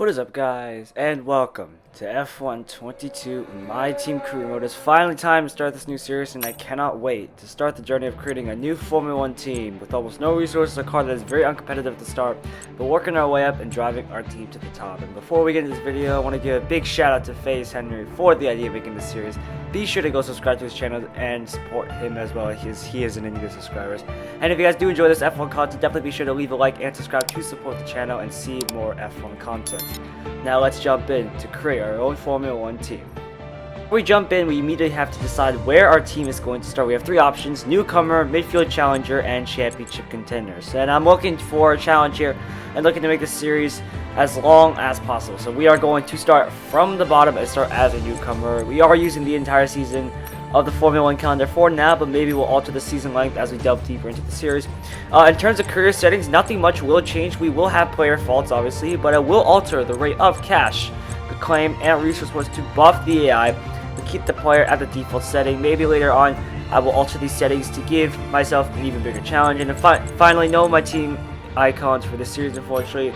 What is up, guys, and welcome to F1 22 My Team Career Mode. It's finally time to start this new series, and I cannot wait to start the journey of creating a new Formula 1 team with almost no resources, a car that is very uncompetitive at the start, but working our way up and driving our team to the top. And before we get into this video, I want to give a big shout out to FaZe Henry for the idea of making this series. Be sure to go subscribe to his channel and support him as well, as he is in need of subscribers. And if you guys do enjoy this F1 content, definitely be sure to leave a like and subscribe to support the channel and see more F1 content. Now let's jump in to create our own Formula 1 team. Before we jump in, we immediately have to decide where our team is going to start. We have three options: newcomer, midfield challenger, and championship contenders. And I'm looking for a challenge here and looking to make this series as long as possible. So we are going to start from the bottom and start as a newcomer. We are using the entire season of the Formula 1 calendar for now, but maybe we'll alter the season length as we delve deeper into the series. In terms of career settings, nothing much will change. We will have player faults, obviously, but it will alter the rate of cash, the claim, and resource points to buff the AI, to keep the player at the default setting. Maybe later on, I will alter these settings to give myself an even bigger challenge. And finally, no my team icons for this series, unfortunately.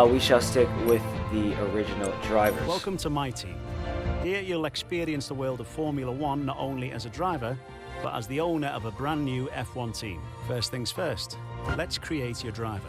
We shall stick with the original drivers. Welcome to my team. Here you'll experience the world of Formula 1 not only as a driver, but as the owner of a brand new F1 team. First things first, let's create your driver.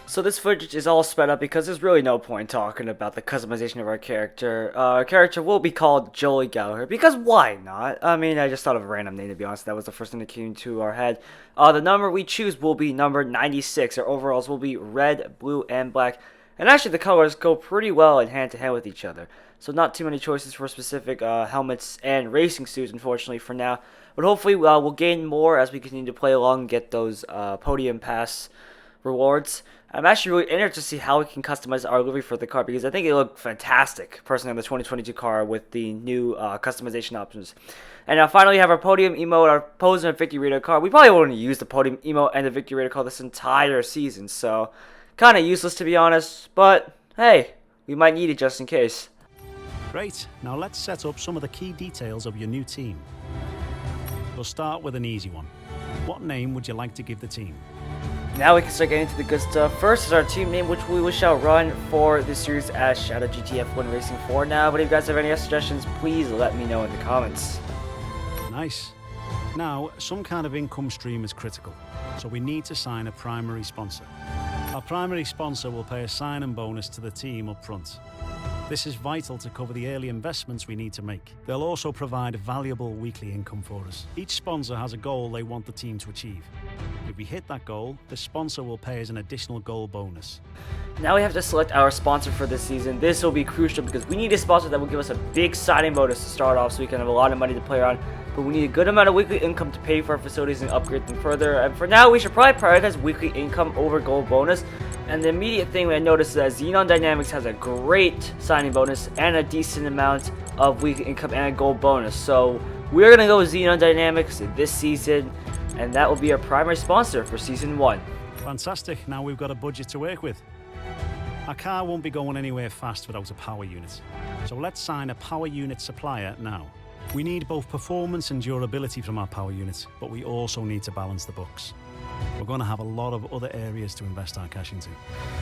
So this footage is all sped up because there's really no point talking about the customization of our character. Our character will be called GALLAGHER, because why not? I mean, I just thought of a random name, to be honest. That was the first thing that came to our head. The number we choose will be number 96. Our overalls will be red, blue, and black. And actually, the colors go pretty well in hand-to-hand with each other. So not too many choices for specific helmets and racing suits, unfortunately, for now. But hopefully we'll gain more as we continue to play along and get those podium pass rewards. I'm actually really interested to see how we can customize our livery for the car, because I think it looked fantastic, personally, on the 2022 car with the new customization options. And now finally, we have our podium emote, our pose, and victory radar car. We probably won't use the podium emote and the victory radar car this entire season, so kind of useless, to be honest, but hey, we might need it just in case. Great, now let's set up some of the key details of your new team. We'll start with an easy one. What name would you like to give the team? Now we can start getting into the good stuff. First is our team name, which we shall run for this series as Shadow GTF1 Racing 4 now. But if you guys have any suggestions, please let me know in the comments. Nice. Now, some kind of income stream is critical, so we need to sign a primary sponsor. Our primary sponsor will pay a sign-in bonus to the team up front. This is vital to cover the early investments we need to make. They'll also provide valuable weekly income for us. Each sponsor has a goal they want the team to achieve. If we hit that goal, the sponsor will pay us an additional goal bonus. Now we have to select our sponsor for this season. This will be crucial because we need a sponsor that will give us a big signing bonus to start off so we can have a lot of money to play around. But we need a good amount of weekly income to pay for our facilities and upgrade them further. And for now, we should probably prioritize weekly income over gold bonus. And the immediate thing I noticed is that Xenon Dynamics has a great signing bonus and a decent amount of weekly income and a gold bonus. So we're going to go with Xenon Dynamics this season, and that will be our primary sponsor for Season 1. Fantastic, now we've got a budget to work with. Our car won't be going anywhere fast without a power unit. So let's sign a power unit supplier now. We need both performance and durability from our power units, but we also need to balance the books. We're going to have a lot of other areas to invest our cash into.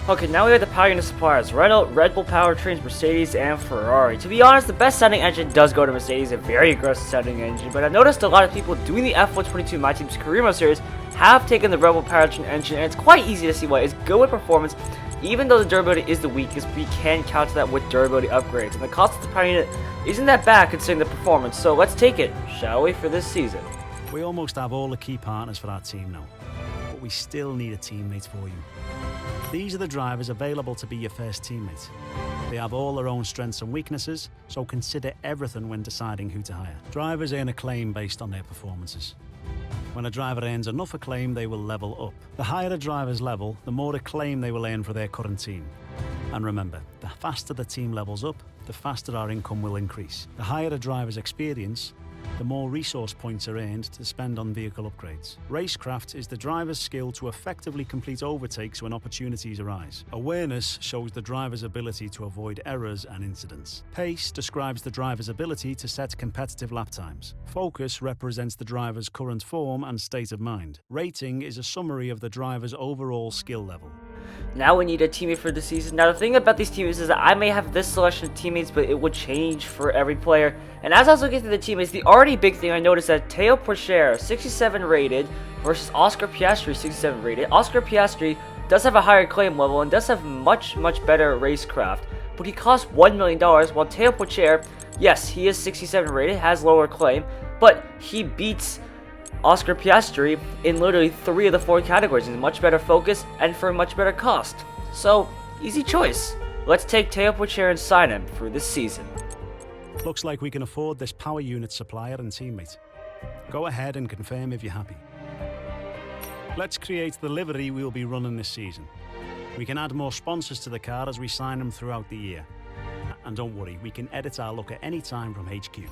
Okay, now we have the power unit suppliers: RENAULT, Red Bull Powertrains, Mercedes, and Ferrari. To be honest, the best sounding engine does go to Mercedes, a very aggressive sounding engine, but I've noticed a lot of people doing the F1 22 My Team's Career Mode series have taken the Red Bull Powertrain engine, and it's quite easy to see why. It's good with performance. Even though the durability is the weakest, we can counter that with durability upgrades, and the cost of the power unit isn't that bad considering the performance, so let's take it, shall we, for this season. We almost have all the key partners for our team now, but we still need a teammate for you. These are the drivers available to be your first teammate. They have all their own strengths and weaknesses, so consider everything when deciding who to hire. Drivers earn acclaim based on their performances. When a driver earns enough acclaim, they will level up. The higher a driver's level, the more acclaim they will earn for their current team. And remember, the faster the team levels up, the faster our income will increase. The higher a driver's experience, the more resource points are earned to spend on vehicle upgrades. Racecraft is the driver's skill to effectively complete overtakes when opportunities arise. Awareness shows the driver's ability to avoid errors and incidents. Pace describes the driver's ability to set competitive lap times. Focus represents the driver's current form and state of mind. Rating is a summary of the driver's overall skill level. Now we need a teammate for the season. Now the thing about these teammates is that I may have this selection of teammates, but it would change for every player. And as I was looking through the teammates, the already big thing I noticed that Teo Porcher, 67 rated, versus Oscar Piastri, 67 rated. Oscar Piastri does have a higher claim level and does have much better racecraft, but he costs $1 million, while Teo Porcher, yes, he is 67 rated, has lower claim, but he beats Oscar Piastri in literally 3 of the 4 categories. He's much better focus and for a much better cost. So, easy choice. Let's take Teo Porcher and sign him for this season. Looks like we can afford this power unit supplier and teammate. Go ahead and confirm if you're happy. Let's create the livery we'll be running this season. We can add more sponsors to the car as we sign them throughout the year. And don't worry, we can edit our look at any time from HQ.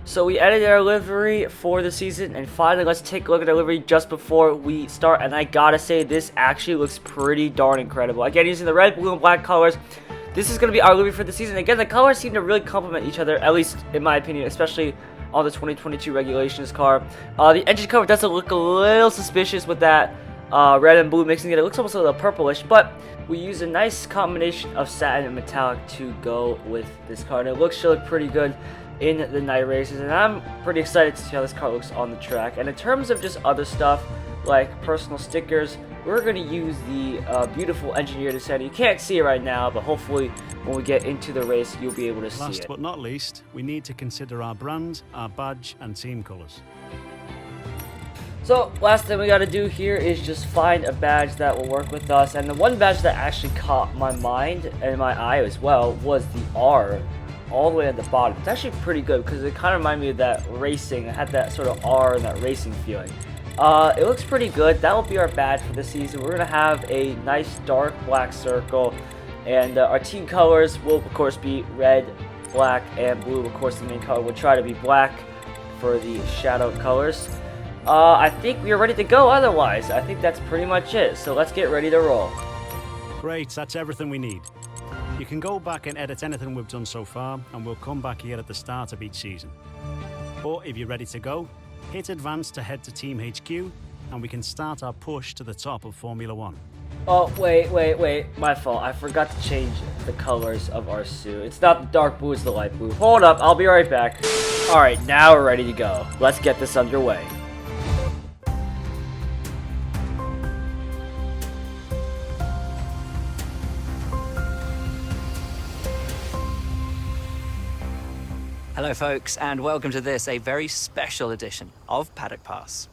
So we edited our livery for the season, and finally let's take a look at our livery just before we start. And I gotta say, this actually looks pretty darn incredible. Again, using the red, blue, and black colors, this is gonna be our livery for the season. Again, the colors seem to really complement each other, at least in my opinion, especially on the 2022 regulations car. The engine cover doesn't look a little suspicious with that red and blue mixing it. It looks almost a little purplish, but we use a nice combination of satin and metallic to go with this car, and it looks to look pretty good in the night races, and I'm pretty excited to see how this car looks on the track. And in terms of just other stuff like personal stickers, we're going to use the beautiful engineer design. You can't see it right now, but hopefully when we get into the race you'll be able to see it. Last but not least, we need to consider our brand, our badge and team colours. So last thing we got to do here is just find a badge that will work with us, and the one badge that actually caught my mind and my eye as well was the R all the way at the bottom. It's actually pretty good because it kind of reminded me of that racing. It had that sort of R and that racing feeling. It looks pretty good. That will be our badge for the season. We're going to have a nice dark black circle, and our team colors will of course be red, black, and blue. Of course the main color will try to be black for the shadow colors. I think we are ready to go otherwise. I think that's pretty much it. So let's get ready to roll. Great, that's everything we need. You can go back and edit anything we've done so far, and we'll come back here at the start of each season. Or if you're ready to go, hit advance to head to Team HQ, and we can start our push to the top of Formula 1. Oh, wait, my fault. I forgot to change the colors of our suit. It's not the dark blue, it's the light blue. Hold up, I'll be right back. Alright, now we're ready to go. Let's get this underway. Hello folks, and welcome to this, a very special edition of Paddock Pass.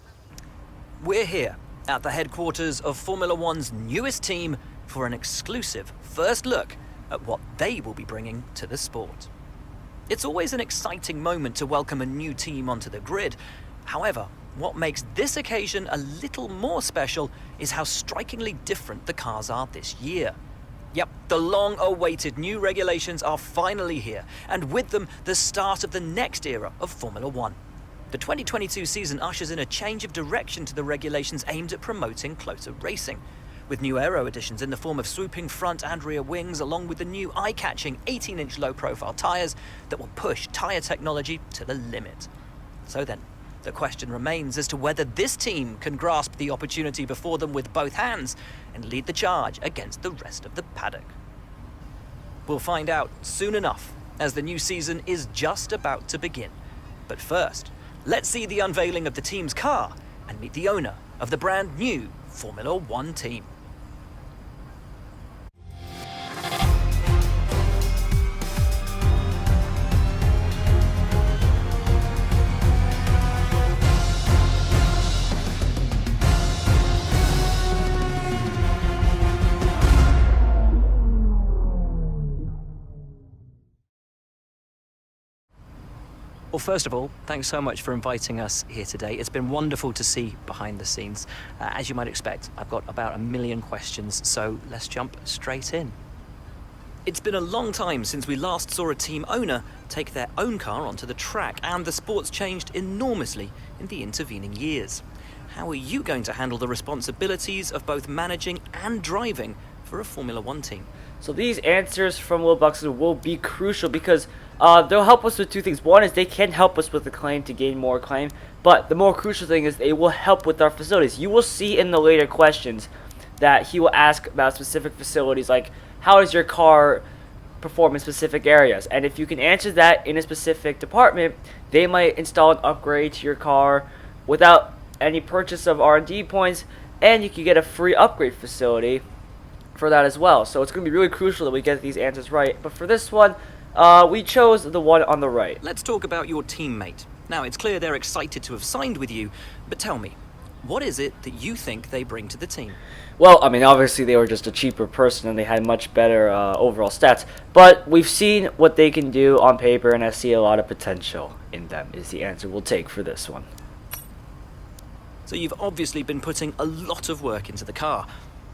We're here at the headquarters of Formula One's newest team for an exclusive first look at what they will be bringing to the sport. It's always an exciting moment to welcome a new team onto the grid. However, what makes this occasion a little more special is how strikingly different the cars are this year. Yep, the long-awaited new regulations are finally here, and with them, the start of the next era of Formula One. The 2022 season ushers in a change of direction to the regulations aimed at promoting closer racing, with new aero additions in the form of swooping front and rear wings, along with the new eye-catching 18-inch low-profile tyres that will push tyre technology to the limit. So then, the question remains as to whether this team can grasp the opportunity before them with both hands and lead the charge against the rest of the paddock. We'll find out soon enough, as the new season is just about to begin. But first, let's see the unveiling of the team's car and meet the owner of the brand new Formula One team. Well, first of all, thanks so much for inviting us here today. It's been wonderful to see behind the scenes. As you might expect, I've got about 1 million questions, so let's jump straight in. It's been a long time since we last saw a team owner take their own car onto the track, and the sport's changed enormously in the intervening years. How are you going to handle the responsibilities of both managing and driving for a Formula One team? So these answers from Will Buxton will be crucial because they'll help us with two things. One is they can help us with the claim to gain more claim, but the more crucial thing is they will help with our facilities. You will see in the later questions that he will ask about specific facilities, like how does your car perform in specific areas, and if you can answer that in a specific department, they might install an upgrade to your car without any purchase of R&D points, and you can get a free upgrade facility for that as well. So it's going to be really crucial that we get these answers right. But for this one, we chose the one on the right. Let's talk about your teammate. Now, it's clear they're excited to have signed with you, but tell me, what is it that you think they bring to the team? Well, I mean, obviously they were just a cheaper person and they had much better overall stats. But we've seen what they can do on paper, and I see a lot of potential in them is the answer we'll take for this one. So you've obviously been putting a lot of work into the car.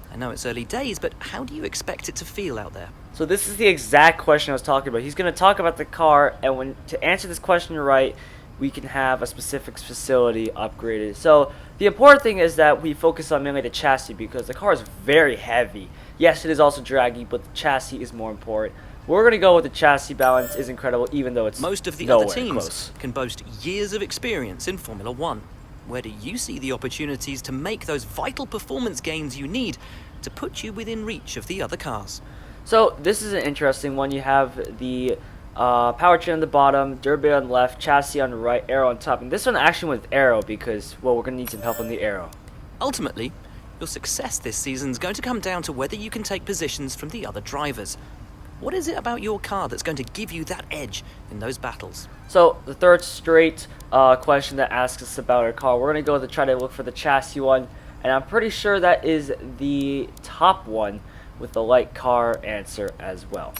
I know it's early days, but how do you expect it to feel out there? So this is the exact question I was talking about. He's going to talk about the car, and to answer this question right, we can have a specific facility upgraded. So the important thing is that we focus on mainly the chassis, because the car is very heavy. Yes, it is also draggy, but the chassis is more important. We're going to go with the chassis balance is incredible, even though it's most of the nowhere other teams close. Can boast years of experience in Formula One. Where do you see the opportunities to make those vital performance gains you need to put you within reach of the other cars? So this is an interesting one. You have the powertrain on the bottom, durability on the left, chassis on the right, aero on top. And this one actually went with aero because, well, we're going to need some help on the aero. Ultimately, your success this season is going to come down to whether you can take positions from the other drivers. What is it about your car that's going to give you that edge in those battles? So the third straight question that asks us about our car, we're going to go to try to look for the chassis one. And I'm pretty sure that is the top one with the light car answer as well.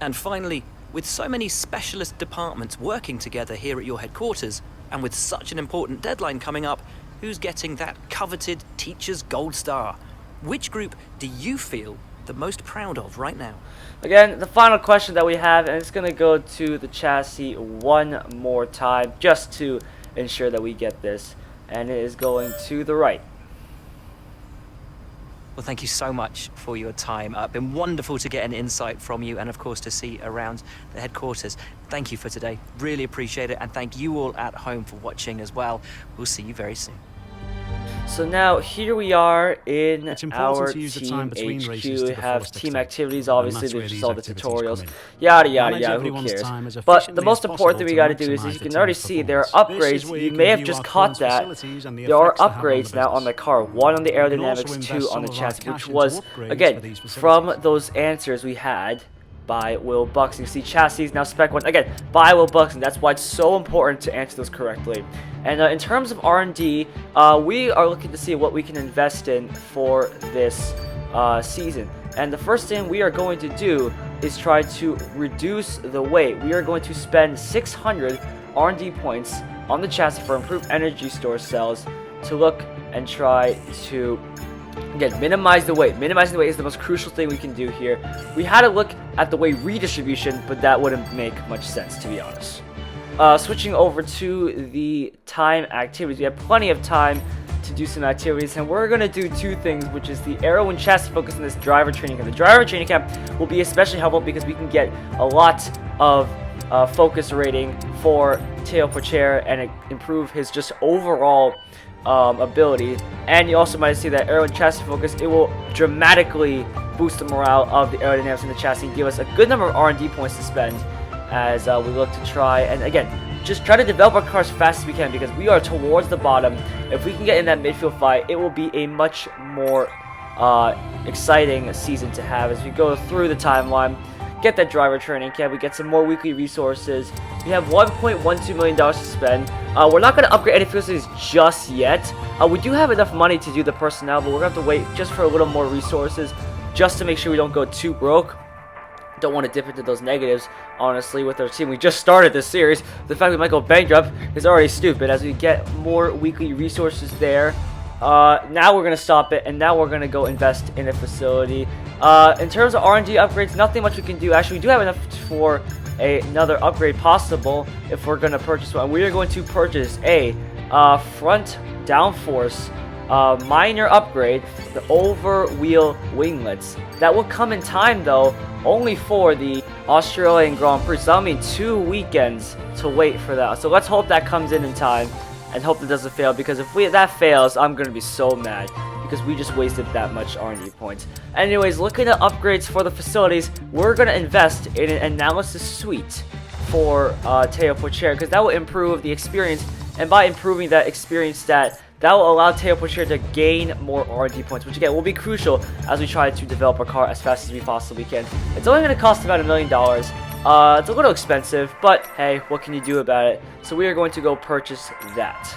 And finally, with so many specialist departments working together here at your headquarters, and with such an important deadline coming up, who's getting that coveted Teacher's Gold Star? Which group do you feel the most proud of right now? Again, the final question that we have, and it's going to go to the chassis one more time, just to ensure that we get this. And it is going to the right. Well, thank you so much for your time. It's been wonderful to get an insight from you and, of course, to see around the headquarters. Thank you for today. Really appreciate it. And thank you all at home for watching as well. We'll see you very soon. So now here we are in our to use the team time between HQ. races We to have force team extent. activities, And obviously that's they where just these saw the activities tutorials. come in. Yada yada Manage yada, who everyone's cares? time as But the efficiently most as important thing we possible got to do is, to as you can maximise already the team's see, there are performance. This is upgrades. where You you may can have view just our caught current that. facilities and the There are effects they have on the upgrades now on the business. car. One on the We can also aerodynamics, invest two on some the of our chassis, cash which into was, upgrades again, for these facilities. from those answers we had by Will Buxton. You see chassis now spec one again by Will Buxton. That's why it's so important to answer those correctly. And in terms of R&D, we are looking to see what we can invest in for this season. And the first thing we are going to do is try to reduce the weight. We are going to spend 600 R&D points on the chassis for improved energy store cells to look and try to, again, minimize the weight. Minimizing the weight is the most crucial thing we can do here. We had to look at the weight redistribution, but that wouldn't make much sense, to be honest. Switching over to the time activities, we have plenty of time to do some activities, and we're going to do two things, which is the aero and chassis focus in this driver training camp. The driver training camp will be especially helpful because we can get a lot of focus rating for Teo Pocher and improve his just overall ability. And you also might see that aero and chassis focus, it will dramatically boost the morale of the aerodynamics in the chassis and give us a good number of R&D points to spend as we look to try and, again, just try to develop our car as fast as we can, because we are towards the bottom. If we can get in that midfield fight, it will be a much more exciting season to have as we go through the timeline. Get that driver training camp, we get some more weekly resources. We have $1.12 million to spend. We're not going to upgrade any facilities just yet. We do have enough money to do the personnel, but we're going to have to wait just for a little more resources just to make sure we don't go too broke. Don't want to dip into those negatives, honestly, with our team. We just started this series. The fact we might go bankrupt is already stupid as we get more weekly resources there. Now we're going to stop it, and now we're going to go invest in a facility. In terms of R&D upgrades, nothing much we can do. Actually, we do have enough for another upgrade possible if we're going to purchase one. We are going to purchase a front downforce minor upgrade, the over wheel winglets. That will come in time, though, only for the Australian Grand Prix. So that'll mean 2 weekends to wait for that. So let's hope that comes in time and hope that doesn't fail, because if that fails, I'm going to be so mad. because we just wasted that much R&D points. Anyways, looking at upgrades for the facilities, we're going to invest in an analysis suite for Teo Pocher, because that will improve the experience, and by improving that experience stat, that will allow Teo Pocher to gain more R&D points, which again will be crucial as we try to develop our car as fast as we possibly can. It's only going to cost about $1 million. It's a little expensive, but hey, what can you do about it? So we are going to go purchase that.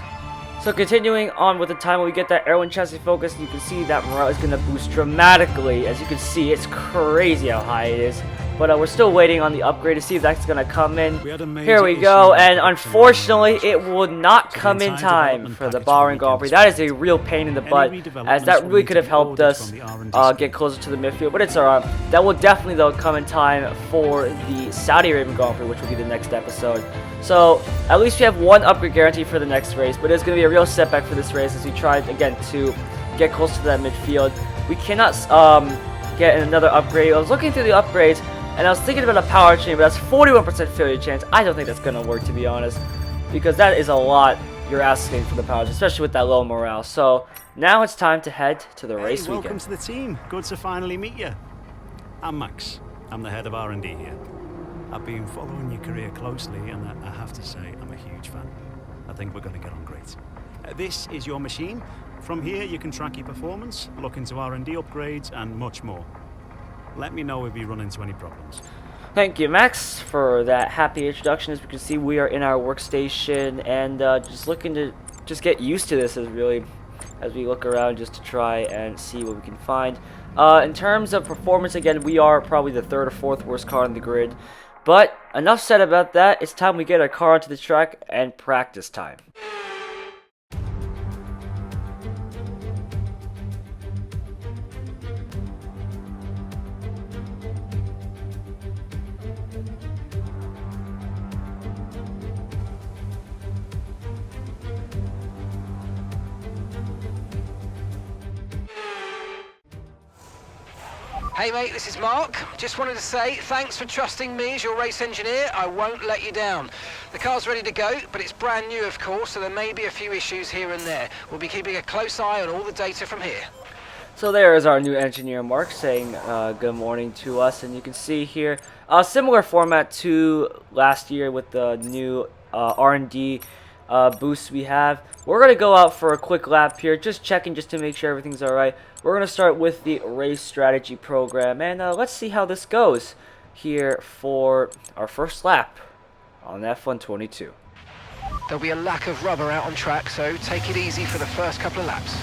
So continuing on with the time when we get that Airwind chassis focus, you can see that morale is going to boost dramatically. As you can see, it's crazy how high it is. But we're still waiting on the upgrade to see if that's going to come in. Here we go, and unfortunately, it will not come in time for the Bahrain Grand Prix. That is a real pain in the butt, as that really could have helped us get closer to the midfield, but it's alright. That will definitely, though, come in time for the Saudi Arabian Grand Prix, which will be the next episode. So, at least we have one upgrade guarantee for the next race, but it's going to be a real setback for this race as we try, again, to get close to that midfield. We cannot get another upgrade. I was looking through the upgrades, and I was thinking about a power chain, but that's 41% failure chance. I don't think that's going to work, to be honest, because that is a lot you're asking for the power chain, especially with that low morale. So now it's time to head to the race weekend. Welcome to the team. Good to finally meet you. I'm Max. I'm the head of R&D here. I've been following your career closely, and I have to say I'm a huge fan. I think we're going to get on great. This is your machine. From here, you can track your performance, look into R&D upgrades, and much more. Let me know if you run into any problems. Thank you, Max, for that happy introduction. As we can see, we are in our workstation, and just looking to just get used to this as we look around just to try and see what we can find. In terms of performance, again, we are probably the third or fourth worst car on the grid. But enough said about that. It's time we get our car onto the track and practice time. Hey mate, this is Mark. Just wanted to say thanks for trusting me as your race engineer. I won't let you down. The car's ready to go, but it's brand new of course, so there may be a few issues here and there. We'll be keeping a close eye on all the data from here. So there is our new engineer Mark saying good morning to us, and you can see here a similar format to last year with the new R&D boost we have. We're going to go out for a quick lap here, just checking just to make sure everything's alright. We're going to start with the race strategy program, and let's see how this goes here for our first lap on F122. There'll be a lack of rubber out on track, so take it easy for the first couple of laps.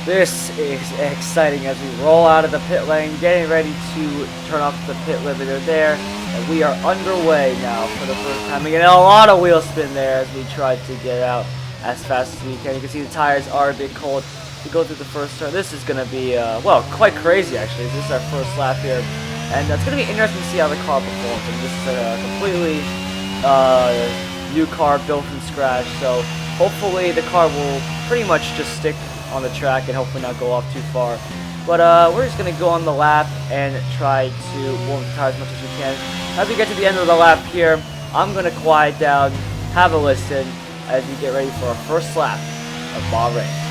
This is exciting as we roll out of the pit lane, getting ready to turn off the pit limiter there. And we are underway now for the first time. We get a lot of wheel spin there as we try to get out as fast as we can. You can see the tires are a bit cold to go through the first turn. This is going to be, well, quite crazy actually. This is our first lap here. And it's going to be interesting to see how the car performs. And this is a completely new car built from scratch. So hopefully the car will pretty much just stick on the track and hopefully not go off too far. But we're just going to go on the lap and try to warm the tires as much as we can. As we get to the end of the lap here, I'm going to quiet down, have a listen as we get ready for our first lap of Bahrain.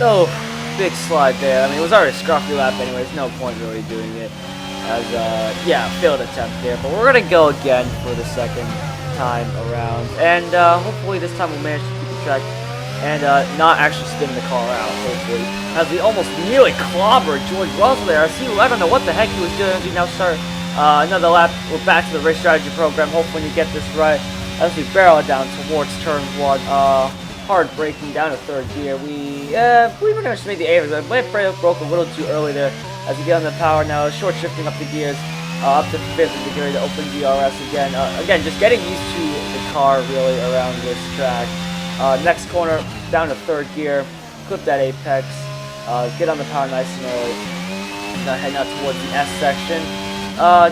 Oh, big slide there. I mean, it was already a scruffy lap anyways. No point really doing it. As, yeah, failed attempt there. But we're going to go again for the second time around. And hopefully this time we'll manage to keep the track and not actually spin the car out, hopefully. As we almost nearly clobbered George Russell there. I don't know what the heck he was doing. We now start another lap. We're back to the race strategy program. Hopefully we get this right as we barrel it down towards turn one. Hard braking down to third gear. We believe we're going to make the A. But it broke a little too early there as we get on the power now. Short shifting up the gears up to 5th as we get ready to open DRS again. Again, just getting used to the car really around this track. Next corner, down to 3rd gear. Clip that apex. Get on the power nice and early. Now heading out towards the S section.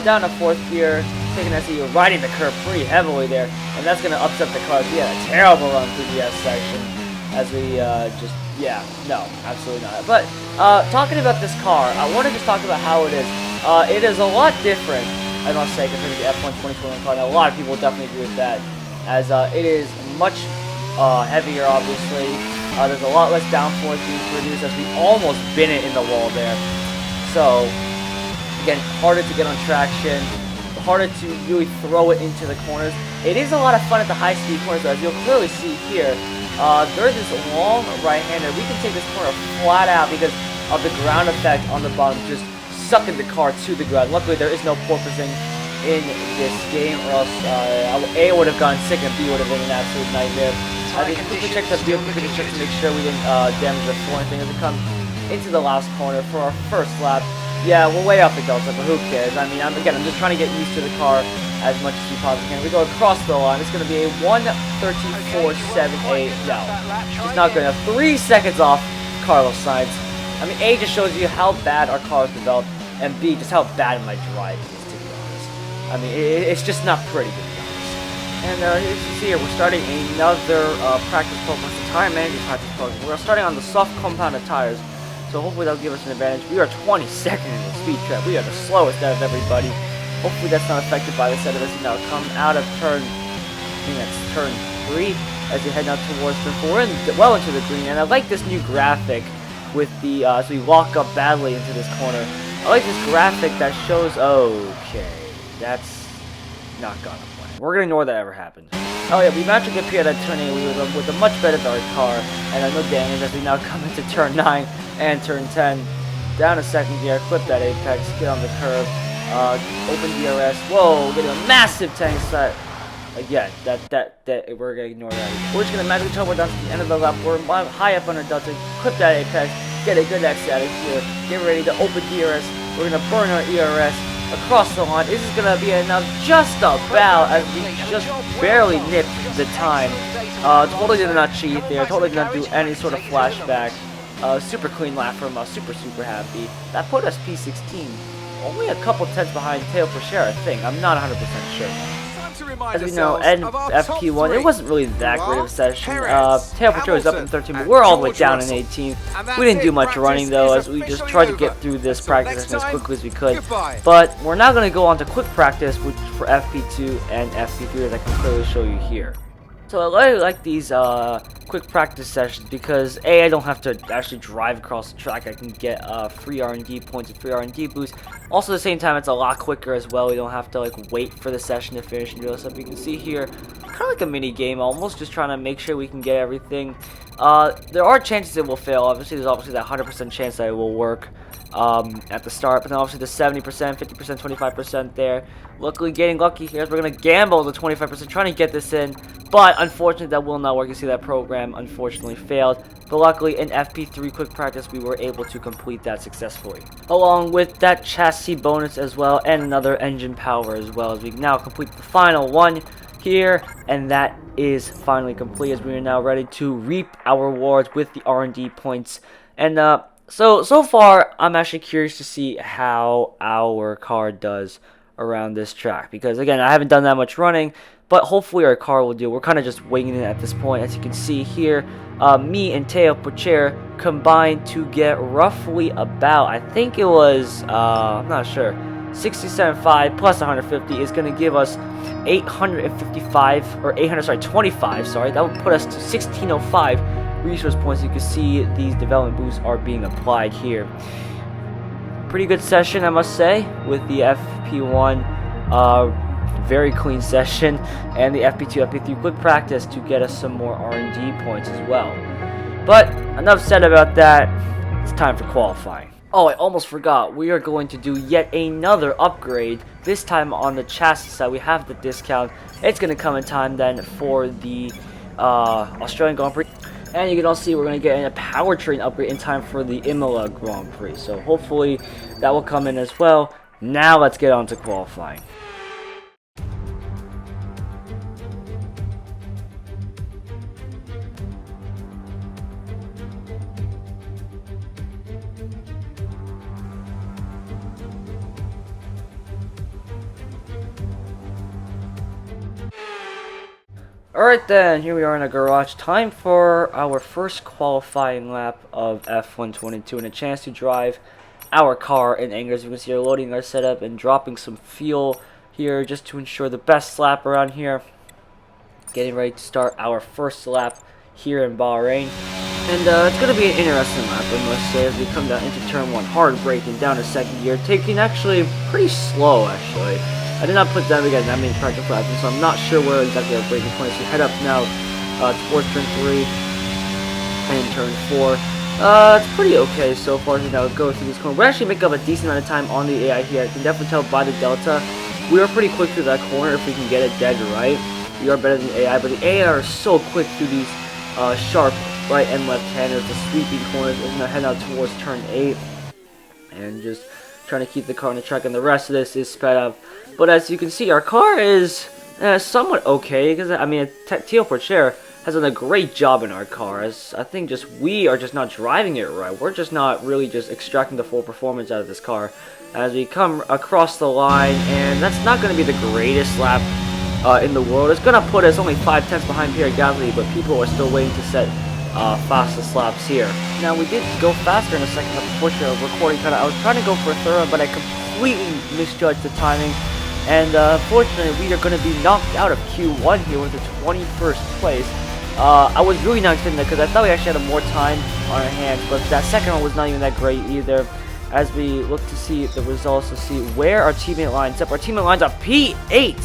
Down to 4th gear. Taking SE, riding the curve pretty heavily there, and that's going to upset the car. We had a terrible run through the S section as we no, absolutely not. But talking about this car, I want to just talk about how it is. It is a lot different, I must say, compared to the F1 2021 car. Now, a lot of people definitely agree with that, as it is much heavier, obviously. There's a lot less downforce being produced as we almost bin it in the wall there. So, again, harder to get on traction. Harder to really throw it into the corners. It is a lot of fun at the high-speed corners, as you'll clearly see here. There's this long right-hander. We can take this corner flat out because of the ground effect on the bottom, just sucking the car to the ground. Luckily, there is no porpoising in this game, or else A would have gone sick and B would have been an absolute nightmare. I think we checked the vehicle condition check to make sure we didn't damage the floor or anything as we come into the last corner for our first lap. Yeah, we're way off the delta, but who cares? I mean, I'm just trying to get used to the car as much as we possibly can. We go across the line. It's going to be a 1:13.478. No, it's not good enough. 3 seconds off Carlos Sainz. I mean, A just shows you how bad our car is developed, and B, just how bad my driving is, to be honest. I mean, it's just not pretty, to be honest. And as you can see here, we're starting another practice program. It's a tire management practice program. We're starting on the soft compounded tires. So hopefully that'll give us an advantage. We are 22nd in the speed trap. We are the slowest out of everybody. Hopefully that's not affected by the set of us. Now come out of turn, I think that's turn 3, as we head now towards turn 4. We're well into the green, and I like this new graphic with the, as we walk up badly into this corner. I like this graphic that shows, okay, that's not gonna play. We're gonna ignore that ever happened. Oh yeah, we managed to get P at turn 8 with a much better dark car, and no damage as we now come into turn 9 and turn 10. Down to 2nd gear, clip that apex, get on the curb, open DRS. Whoa, getting a massive tank set. Again, we're gonna ignore that. We're just gonna magically turn down to the end of the lap. We're high up under delta, clip that apex, get a good exit out of here, get ready to open DRS. We're gonna burn our ERS across the line. This is gonna be enough, just about, as we just barely nipped the time. Totally did not cheat there, totally did not do any sort of flashback. Super clean lap from us, super happy. That put us P16, only a couple tenths behind Teo Porcher, I think. I'm not 100% sure. As we know, and FP1, it wasn't really that great of a session. Teo Porcher was up in 13th, but we're all the way down in 18th. We didn't do much running though, as we just tried to get through this practice session as quickly as we could. But we're now going to go on to quick practice, which for FP2 and FP3, as I can clearly show you here. So I really like these quick practice sessions because A, I don't have to actually drive across the track. I can get free R&D points and free R&D boosts. Also at the same time, it's a lot quicker as well. We don't have to like wait for the session to finish and do all stuff. You can see here, kind of like a mini game almost, just trying to make sure we can get everything. There are chances it will fail. Obviously, there's obviously that 100% chance that it will work at the start, but then obviously the 70%, 50%, 25% there. Luckily, getting lucky here as we're going to gamble the 25%, trying to get this in, but unfortunately that will not work. You see that program unfortunately failed, but luckily in FP3 quick practice we were able to complete that successfully, along with that chassis bonus as well and another engine power as well, as we now complete the final one here, and that is finally complete as we are now ready to reap our rewards with the R&D points. And so far I'm actually curious to see how our car does around this track, because again, I haven't done that much running, but hopefully our car will do. We're kind of just winging it at this point. As you can see here, me and Teo Porcher combined to get roughly about, I think it was, I'm not sure, 67.5 plus 150 is going to give us 855, or 25, sorry, that would put us to 1605 resource points. You can see these development boosts are being applied here. Pretty good session, I must say, with the FP1, very clean session, and the FP2, FP3 quick practice to get us some more R&D points as well. But enough said about that. It's time for qualifying. Oh, I almost forgot. We are going to do yet another upgrade, this time on the chassis side. We have the discount. It's going to come in time then for the Australian Grand Prix. And you can also see we're going to get a powertrain upgrade in time for the Imola Grand Prix. So hopefully that will come in as well. Now let's get on to qualifying. Alright then, here we are in a garage. Time for our first qualifying lap of F122 and a chance to drive our car in anger. As you can see, we're loading our setup and dropping some fuel here just to ensure the best lap around here. Getting ready to start our first lap here in Bahrain. And it's going to be an interesting lap, I must say, as we come down into turn 1. Hard braking down to second gear, taking actually pretty slow actually. I did not put down again that many practice laps, so I'm not sure where exactly our braking point is. We head up now towards turn 3 and turn 4. It's pretty okay so far as we now go through this corner. We actually make up a decent amount of time on the AI here. I can definitely tell by the delta. We are pretty quick through that corner if we can get it dead right. We are better than the AI, but the AI are so quick through these sharp right and left handers, the sweeping corners. We're gonna head out towards turn 8 and just trying to keep the car on the track, and the rest of this is sped up. But as you can see, our car is somewhat okay, because I mean, Untitled Chapter has done a great job in our car. As I think just we are just not driving it right. We're just not really just extracting the full performance out of this car as we come across the line, and that's not going to be the greatest lap in the world. It's going to put us only 5/10 behind Pierre Gasly, but people are still waiting to set fastest laps here. Now we did go faster in the second lap. Unfortunately, recording I was trying to go for a third one, but I completely misjudged the timing. And unfortunately, we are going to be knocked out of Q1 here with the 21st place. I was really not expecting that because I thought we actually had more time on our hands, but that second one was not even that great either. As we look to see the results, to see where our teammate lines up. Our teammate lines up P8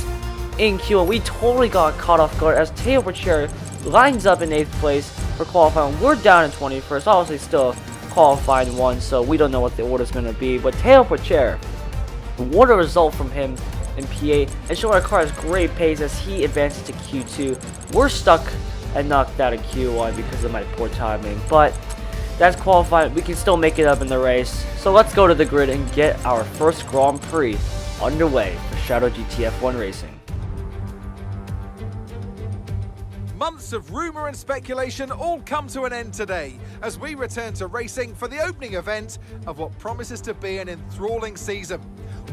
in Q1. We totally got caught off guard as Untitled Chapter lines up in 8th place for qualifying. We're down in 21st, obviously still qualifying 1, so we don't know what the order is going to be. But Untitled Chapter, what a result from him in P8, and showing our car has great pace as he advances to Q2. We're stuck and knocked out of Q1 because of my poor timing, but that's qualifying. We can still make it up in the race. So let's go to the grid and get our first Grand Prix underway for Shadow GTF1 Racing. Months of rumour and speculation all come to an end today as we return to racing for the opening event of what promises to be an enthralling season.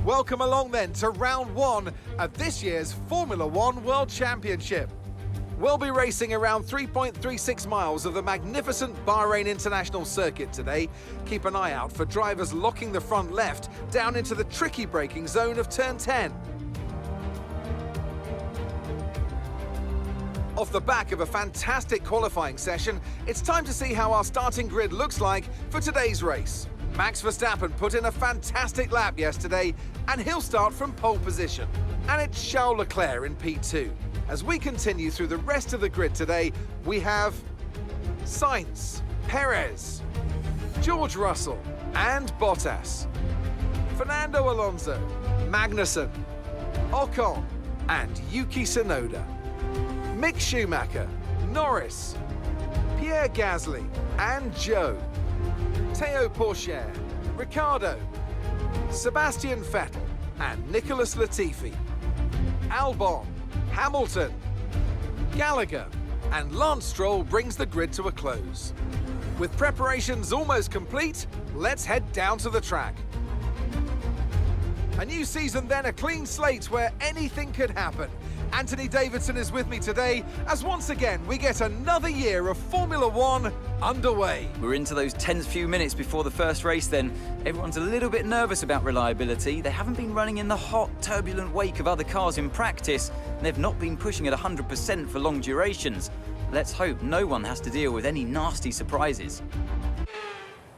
Welcome along then to round 1 of this year's Formula 1 World Championship. We'll be racing around 3.36 miles of the magnificent Bahrain International Circuit today. Keep an eye out for drivers locking the front left down into the tricky braking zone of turn 10. Off the back of a fantastic qualifying session, it's time to see how our starting grid looks like for today's race. Max Verstappen put in a fantastic lap yesterday, and he'll start from pole position. And it's Charles Leclerc in P2. As we continue through the rest of the grid today, we have Sainz, Perez, George Russell, and Bottas, Fernando Alonso, Magnussen, Ocon, and Yuki Tsunoda, Mick Schumacher, Norris, Pierre Gasly, and Joe, Théo Pourchaire, Ricciardo, Sebastian Vettel, and Nicholas Latifi, Albon, Hamilton, Gallagher, and Lance Stroll brings the grid to a close. With preparations almost complete, let's head down to the track. A new season then, a clean slate where anything could happen. Anthony Davidson is with me today as once again we get another year of Formula 1 underway. We're into those tense few minutes before the first race then. Everyone's a little bit nervous about reliability. They haven't been running in the hot, turbulent wake of other cars in practice, and they've not been pushing at 100% for long durations. Let's hope no one has to deal with any nasty surprises.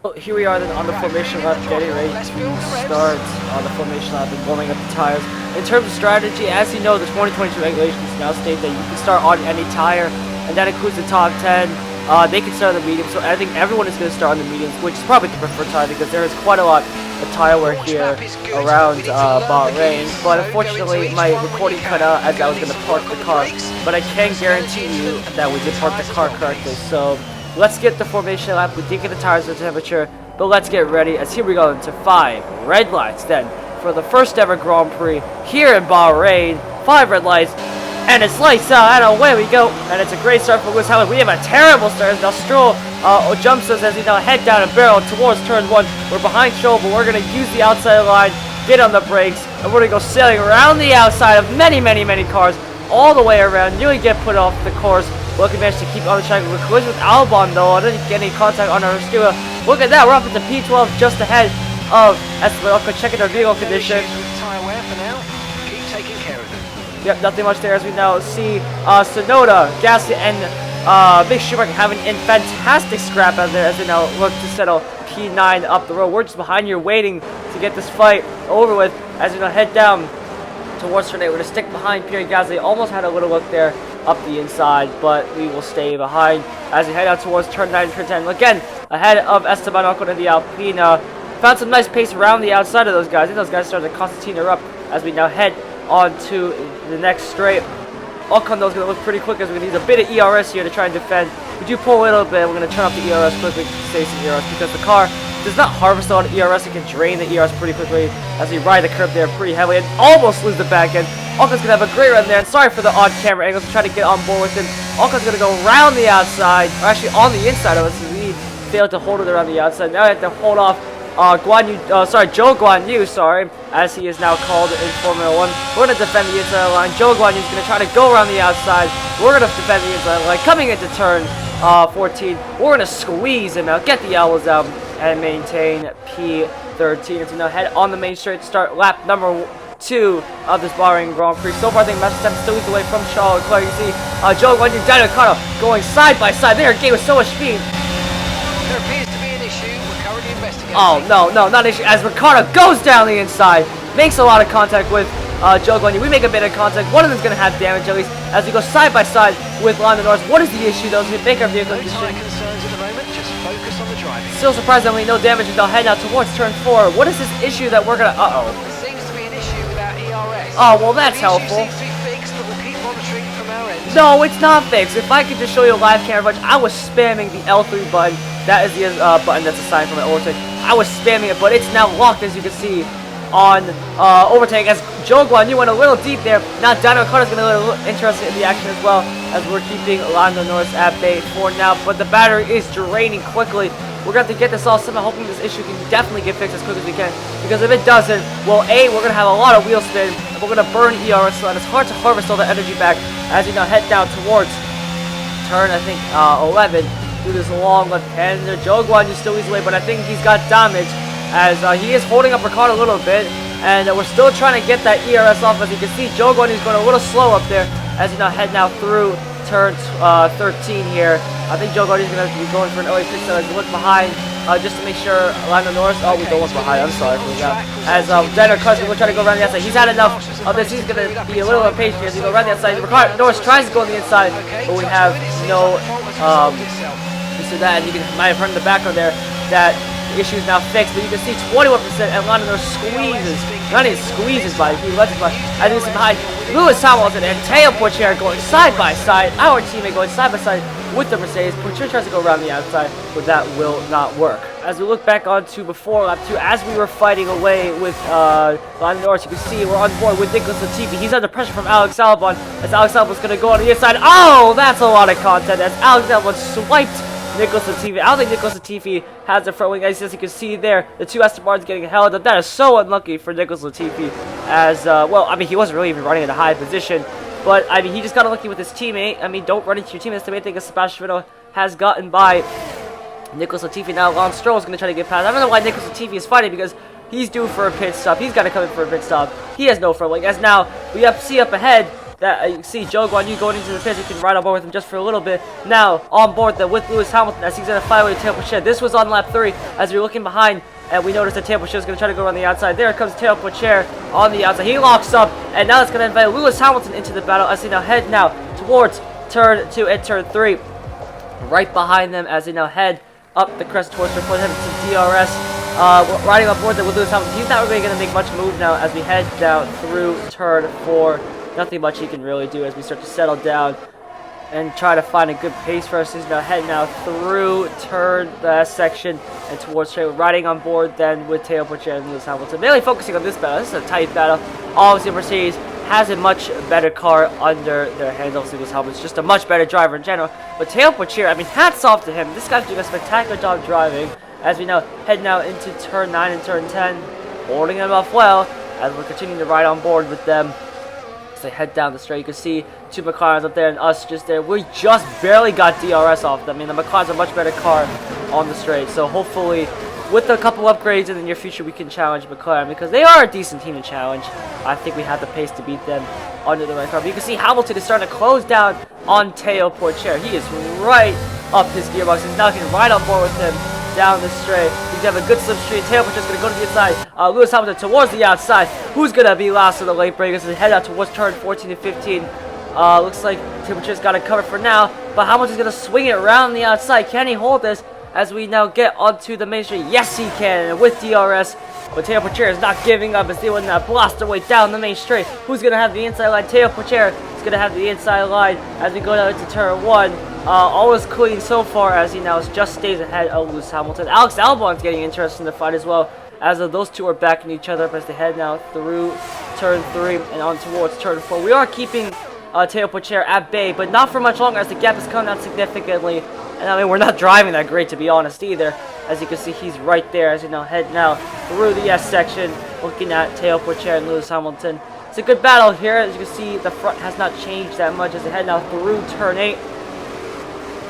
Well, here we are then on the formation lap, getting ready to start on the formation lap and warming up the tires. In terms of strategy, as you know, the 2022 regulations now state that you can start on any tire, and that includes the top 10. They can start on the mediums, so I think everyone is going to start on the mediums, which is probably the preferred tire because there is quite a lot of tire wear here around Bahrain. But unfortunately, my recording cut out as I was going to park the car. But I can guarantee you that we did park the car correctly. So let's get the formation lap. We did get the tires to temperature, but let's get ready as here we go into 5 red lights then for the first ever Grand Prix here in Bahrain. 5 red lights, and it's lights out, and away we go. And it's a great start for Lewis Hamilton. We have a terrible start as now Stroll jumps us as he now head down and barrel towards turn 1. We're behind Stroll, but we're going to use the outside line, get on the brakes, and we're going to go sailing around the outside of many cars all the way around, nearly get put off the course. Lucky managed to keep on the track. We're collision with Albon though. I didn't get any contact on our steer. Look at that, we're up into P12 just ahead of Esteban Ocon, checking our vehicle condition. Tyre wear for now. Keep taking care of it. Yep, nothing much there as we now see Sonoda, Gasly, and Mick SCHUMACHER having a fantastic scrap out there as they now look to settle P9 up the road. We're just behind here waiting to get this fight over with as we now head down towards turn 8. We're going to stick behind Pierre Gasly. Almost had a little look there up the inside, but we will stay behind as we head out towards turn 9 and turn 10. Again, ahead of Esteban Ocon in the Alpine. Found some nice pace around the outside of those guys. And those guys started to concertina up as we now head on to the next straight. Ocon though is going to look pretty quick as we need a bit of ERS here to try and defend. We do pull a little bit. We're going to turn off the ERS quickly to save some ERS because the car does not harvest a lot of ERS. It can drain the ERS pretty quickly as we ride the curb there pretty heavily and almost lose the back end. Ocon's going to have a great run there, and sorry for the odd camera angles to try to get on board with him. Ocon's going to go around the outside, or actually on the inside of us as we failed to hold it around the outside. Now I have to hold off Zhou Guanyu, as he is now called in Formula 1. We're going to defend the inside line. Zhou Guanyu is going to try to go around the outside. We're going to defend the inside line. Coming into turn 14, we're going to squeeze him out, get the elbows out, and maintain P13. As we now head on the main straight to start lap number 2 of this Bahrain Grand Prix. So far, I think Verstappen still leads away from Charles Leclerc. You see Zhou Guanyu and Daniel Ricciardo going side by side. They are gaining with so much speed. There appears to be an issue. We're currently investigating. Oh, no, not an issue. As Ricciardo goes down the inside, makes a lot of contact with Zhou Guanyu. We make a bit of contact. One of them's going to have damage at least as we go side by side with Lando Norris. What is the issue though? We make our vehicle No tyre concerns at the moment. Just focus on the driving. Still surprisingly no damage until head out towards turn 4. What is this issue that we're going to... There seems to be an issue with our ERS. Oh, well, that's the issue helpful. seems to be fixed, but we'll keep monitoring from our end. No, it's not fixed. If I could just show you a live camera footage, I was spamming the L3 button. That is the button that's assigned for my overtake. I was spamming it, but it's now locked, as you can see, on overtake. As Zhou Guanyu went a little deep there. Now Daniel Ricciardo is going to get a little interested in the action as well, as we're keeping Lando Norris at bay for now. But the battery is draining quickly. We're going to have to get this all somehow, hoping this issue can definitely get fixed as quick as we can. Because if it doesn't, well, A, we're going to have a lot of wheel spin, and we're going to burn ERS, so it's hard to harvest all the energy back as we now head down towards turn, I think, 11. Do this long left hand there. Zhou Guanyu still leads away, but I think he's got damage as he is holding up Ricciardo a little bit. And we're still trying to get that ERS off. As you can see, Zhou Guanyu is going a little slow up there as he now head through turn 13 here. I think Zhou Guanyu is going to be going for an early pit stop as we look behind just to make sure Lando Norris. Oh, we don't look behind. I'm sorry for that. As Daniel Ricciardo will try to go around the outside. He's had enough of this. He's going to be a little impatient as he goes around the outside. Norris tries to go on the inside, but we have no. You see that, and you might have heard in the background there that the issue is now fixed, but you can see 21% and Lando Norris squeezes. Not even squeezes by, he lets it by. As you can see behind Lewis Hamilton and Teo Porcher going side by side. Our teammate going side by side with the Mercedes. Porcher tries to go around the outside, but that will not work. As we look back onto before lap 2, as we were fighting away with Lando Norris, you can see we're on board with Nicholas Latifi. He's under pressure from Alex Albon, as Alex Albon's going to go on the inside. Oh, that's a lot of content as Alex Albon swiped Nicholas Latifi. I don't think Nicholas Latifi has the front wing. As you can see there, the two Aston Martins getting held up. That is so unlucky for Nicholas Latifi as, well, I mean, he wasn't really even running in a high position. But, I mean, he just got unlucky with his teammate. I mean, don't run into your teammate. That's the main thing that Sebastian VETTEL has gotten by Nicholas Latifi. Now, Lance Stroll is going to try to get past. I don't know why Nicholas Latifi is fighting because he's due for a pit stop. He's got to come in for a pit stop. He has no front wing. As now, we see up ahead that you see Zhou Guanyu going into the pits. You can ride on board with him just for a little bit. Now, on board with Lewis Hamilton as he's going to fly away to Teo Porcher. This was on lap 3 as you're looking behind. And we noticed that Teo Porcher is going to try to go around the outside. There comes Teo Porcher on the outside. He locks up, and now it's going to invite Lewis Hamilton into the battle as they now head towards turn 2 and turn 3. Right behind them as they now head up the crest towards turn 4, heading to DRS. Riding on board there with Lewis Hamilton. He's not really going to make much move now as we head down through turn 4. Nothing much he can really do as we start to settle down and try to find a good pace for us. He's now heading now through turn the section and towards straight, riding on board then with Teo Porcher and Lewis Hamilton. Mainly focusing on this battle. This is a tight battle. Obviously, Mercedes has a much better car under their hands. Obviously, Lewis Hamilton's just a much better driver in general. But Teo Porcher, I mean, hats off to him. This guy's doing a spectacular job driving as we now head now into turn 9 and turn 10, holding them off well as we're continuing to ride on board with them. They head down the straight. You can see 2 McLarens up there and us just there. We just barely got DRS off them. I mean, the McLaren's a much better car on the straight. So hopefully, with a couple upgrades in the near future, we can challenge McLaren because they are a decent team to challenge. I think we have the pace to beat them under the right car. But you can see Hamilton is starting to close down on Teo Porcher. He is right up his gearbox and now can ride on board with him down the straight. He's have a good slipstream. Teo Porcher's going to go to the inside. Lewis Hamilton towards the outside. Who's going to be last of the late breakers and head out towards turn 14 and 15. Looks like Teo Porcher's got it covered for now. But Hamilton's going to swing it around the outside. Can he hold this as we now get onto the main street? Yes, he can with DRS. But Teo Porcher is not giving up as they will now blast their way down the main straight. Who's going to have the inside line? Teo Porcher is going to have the inside line as we go down into turn 1. All is clean so far as he now just stays ahead of Lewis Hamilton. Alex Albon's getting interested in the fight as well, as those two are backing each other up as they head now through turn 3 and on towards turn 4. We are keeping Teo Porcher at bay, but not for much longer as the gap has come down significantly. And I mean, we're not driving that great to be honest either. As you can see, he's right there as you now head now through the S section, looking at Teo Porcher and Lewis Hamilton. It's a good battle here. As you can see, the front has not changed that much as they head now through turn 8.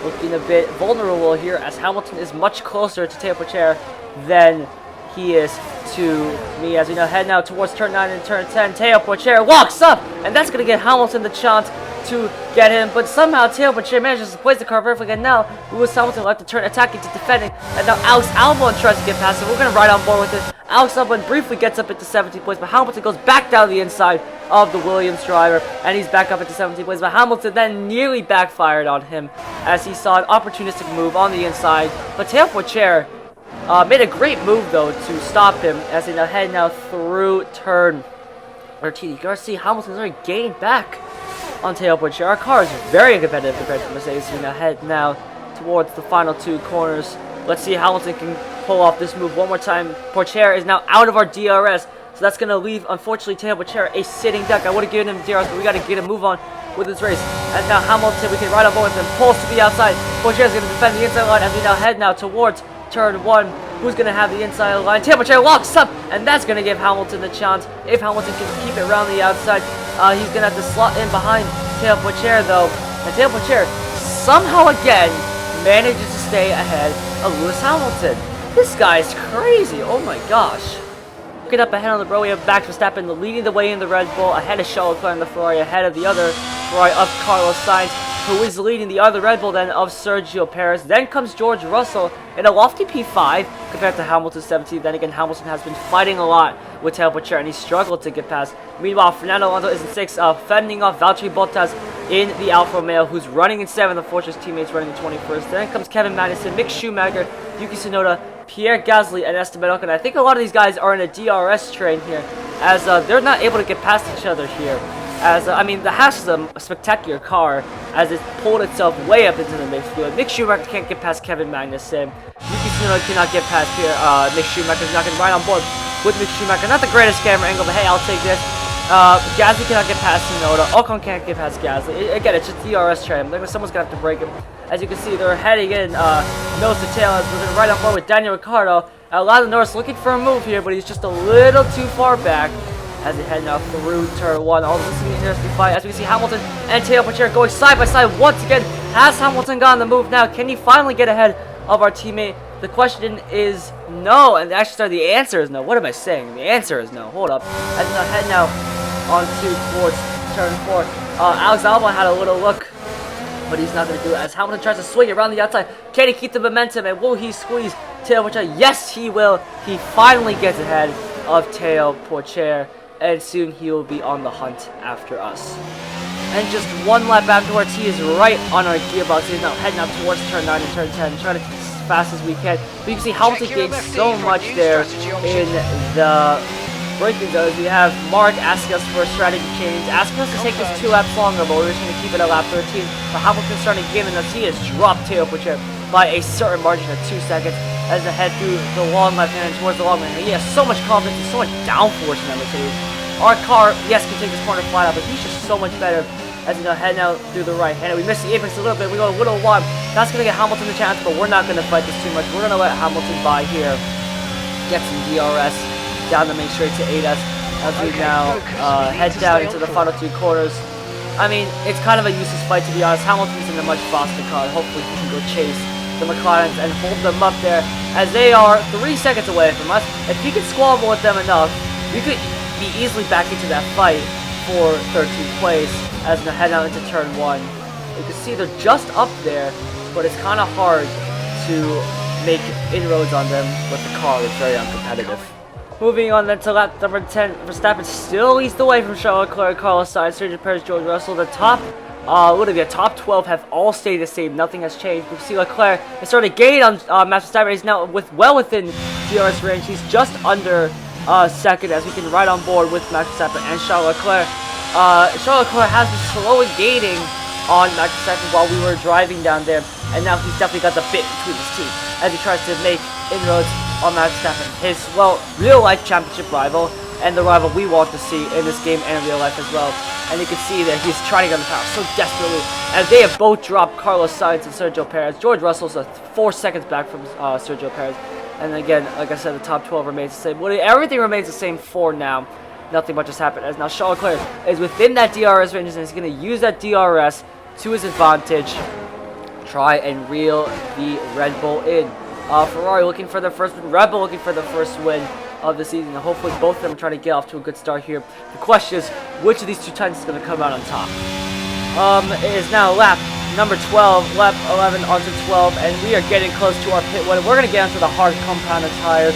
Looking a bit vulnerable here as Hamilton is much closer to Teo Porcher than he is to me as we now head now towards turn 9 and turn 10. Teo Porcher walks up, and that's going to give Hamilton the chance to get him, but somehow Teo Porcher manages to place the car perfectly, and now Lewis Hamilton left to turn attacking to defending, and now Alex Albon tries to get past him. We're going to ride on board with it. Alex Albon briefly gets up into 17th place, but Hamilton goes back down the inside of the Williams driver, and he's back up into 17th place, but Hamilton then nearly backfired on him as he saw an opportunistic move on the inside, but Teo Porcher made a great move though to stop him as they now head now through turn 13. You can see Hamilton's already gained back on Teo Porcher. Our car is very competitive compared to Mercedes. We now head now towards the final 2 corners. Let's see how Hamilton can pull off this move one more time. Porcher is now out of our DRS, so that's going to leave, unfortunately, Teo Porcher a sitting duck. I would have given him DRS, but we got to get a move on with this race. And now Hamilton, we can ride on board with him, pulls to the outside. Porcher is going to defend the inside line as we now head now towards turn 1. Who's going to have the inside line? Teo Porcher locks up, and that's going to give Hamilton the chance. If Hamilton can keep it around the outside, he's going to have to slot in behind Teo Porcher, though. And Teo Porcher somehow again manages to stay ahead of Lewis Hamilton. This guy's crazy. Oh my gosh. Looking up ahead on the road, we have Max Verstappen leading the way in the Red Bull, ahead of Charles Leclerc in the Ferrari, ahead of the other Ferrari of Carlos Sainz, who is leading the other Red Bull then of Sergio Perez. Then comes George Russell in a lofty P5 compared to Hamilton's 17th. Then again, Hamilton has been fighting a lot with Teo Porcher and he struggled to get past. Meanwhile, Fernando Alonso is in 6th, fending off Valtteri Bottas in the Alfa Romeo, who's running in 7th. Unfortunately, his teammates running in 21st. Then comes Kevin Magnussen, Mick Schumacher, Yuki Tsunoda, Pierre Gasly, and Esteban Ocon. I think a lot of these guys are in a DRS train here, as they're not able to get past each other here. As I mean, the Haas is a spectacular car as it pulled itself way up into the midfield. Mick Schumacher can't get past Kevin Magnussen. Yuki Tsunoda cannot get past here. Mick Schumacher's not going to ride on board with Mick Schumacher. Not the greatest camera angle, but hey, I'll take this. Gasly cannot get past Tsunoda. Ocon can't get past Gasly. Again, it's just DRS train. Someone's going to have to break him. As you can see, they're heading in nose to tail as we're going to ride on board with Daniel Ricciardo. Lando Norris looking for a move here, but he's just a little too far back as they head now through turn 1. All this is an interesting fight as we can see Hamilton and Teo Porcher going side by side once again. Has Hamilton gotten the move now? Can he finally get ahead of our teammate? The question is no, and actually, sorry, the answer is no. What am I saying? The answer is no. Hold up. As we now head now on towards turn 4. Alex Albon had a little look, but he's not going to do it as Hamilton tries to swing around the outside. Can he keep the momentum, and will he squeeze Teo Porcher? Yes, he will. He finally gets ahead of Teo Porcher, and soon he will be on the hunt after us. And just one lap afterwards, he is right on our gearbox. He's now heading up towards turn 9 and turn 10, trying to keep as fast as we can. But you can see Hamilton gained so much there in breaking those, we have Mark asking us for a strategy change, asking us to take this 2 laps longer, but we're just going to keep it at lap 13. But Hamilton's starting giving us, he has dropped tail pusher by a certain margin of 2 seconds as they head through the long left hand towards the long lane. He has so much confidence and so much downforce in that Mercedes. Our car, yes, can take this corner flat out, but he's just so much better as heading out through the right hand. We miss the apex a little bit, we go a little wide. That's going to get Hamilton the chance, but we're not going to fight this too much. We're going to let Hamilton by here, get some DRS down the main straight to aid us as we now head down into the final 2 quarters. I mean, it's kind of a useless fight, to be honest. Hamilton's in a much faster car. Hopefully he can go chase the McLarens and hold them up there as they are 3 seconds away from us. If he can squabble with them enough, we could be easily back into that fight for 13th place as they head out into turn 1. You can see they're just up there, but it's kind of hard to make inroads on them with the car. It's very uncompetitive. Moving on then to lap number 10, Verstappen still leads the way from Charles Leclerc, Carlos Sainz, Sergio Perez, George Russell. The top, top 12 have all stayed the same. Nothing has changed. We see Leclerc has started gaining on Max Verstappen. He's now well within DRS range. He's just under second as we can ride on board with Max Verstappen and Charles Leclerc. Charles Leclerc has been slowly gaining on Max Verstappen while we were driving down there, and now he's definitely got the bit between his teeth as he tries to make inroads on Max Verstappen, his, real-life championship rival, and the rival we want to see in this game and in real life as well. And you can see that he's trying to get on the power so desperately, as they have both dropped Carlos Sainz and Sergio Perez. George Russell's 4 seconds back from Sergio Perez. And again, like I said, the top 12 remains the same. Everything remains the same for now. Nothing much has happened, as now Charles Leclerc is within that DRS range, and he's going to use that DRS to his advantage. Try and reel the Red Bull in. Ferrari looking for their first win, Red Bull looking for their first win of the season, and hopefully both of them try to get off to a good start here. The question is, which of these 2 titans is going to come out on top? It is now lap number 12, lap 11 onto 12, and we are getting close to our pit lane. We're going to get onto the hard compounded tires.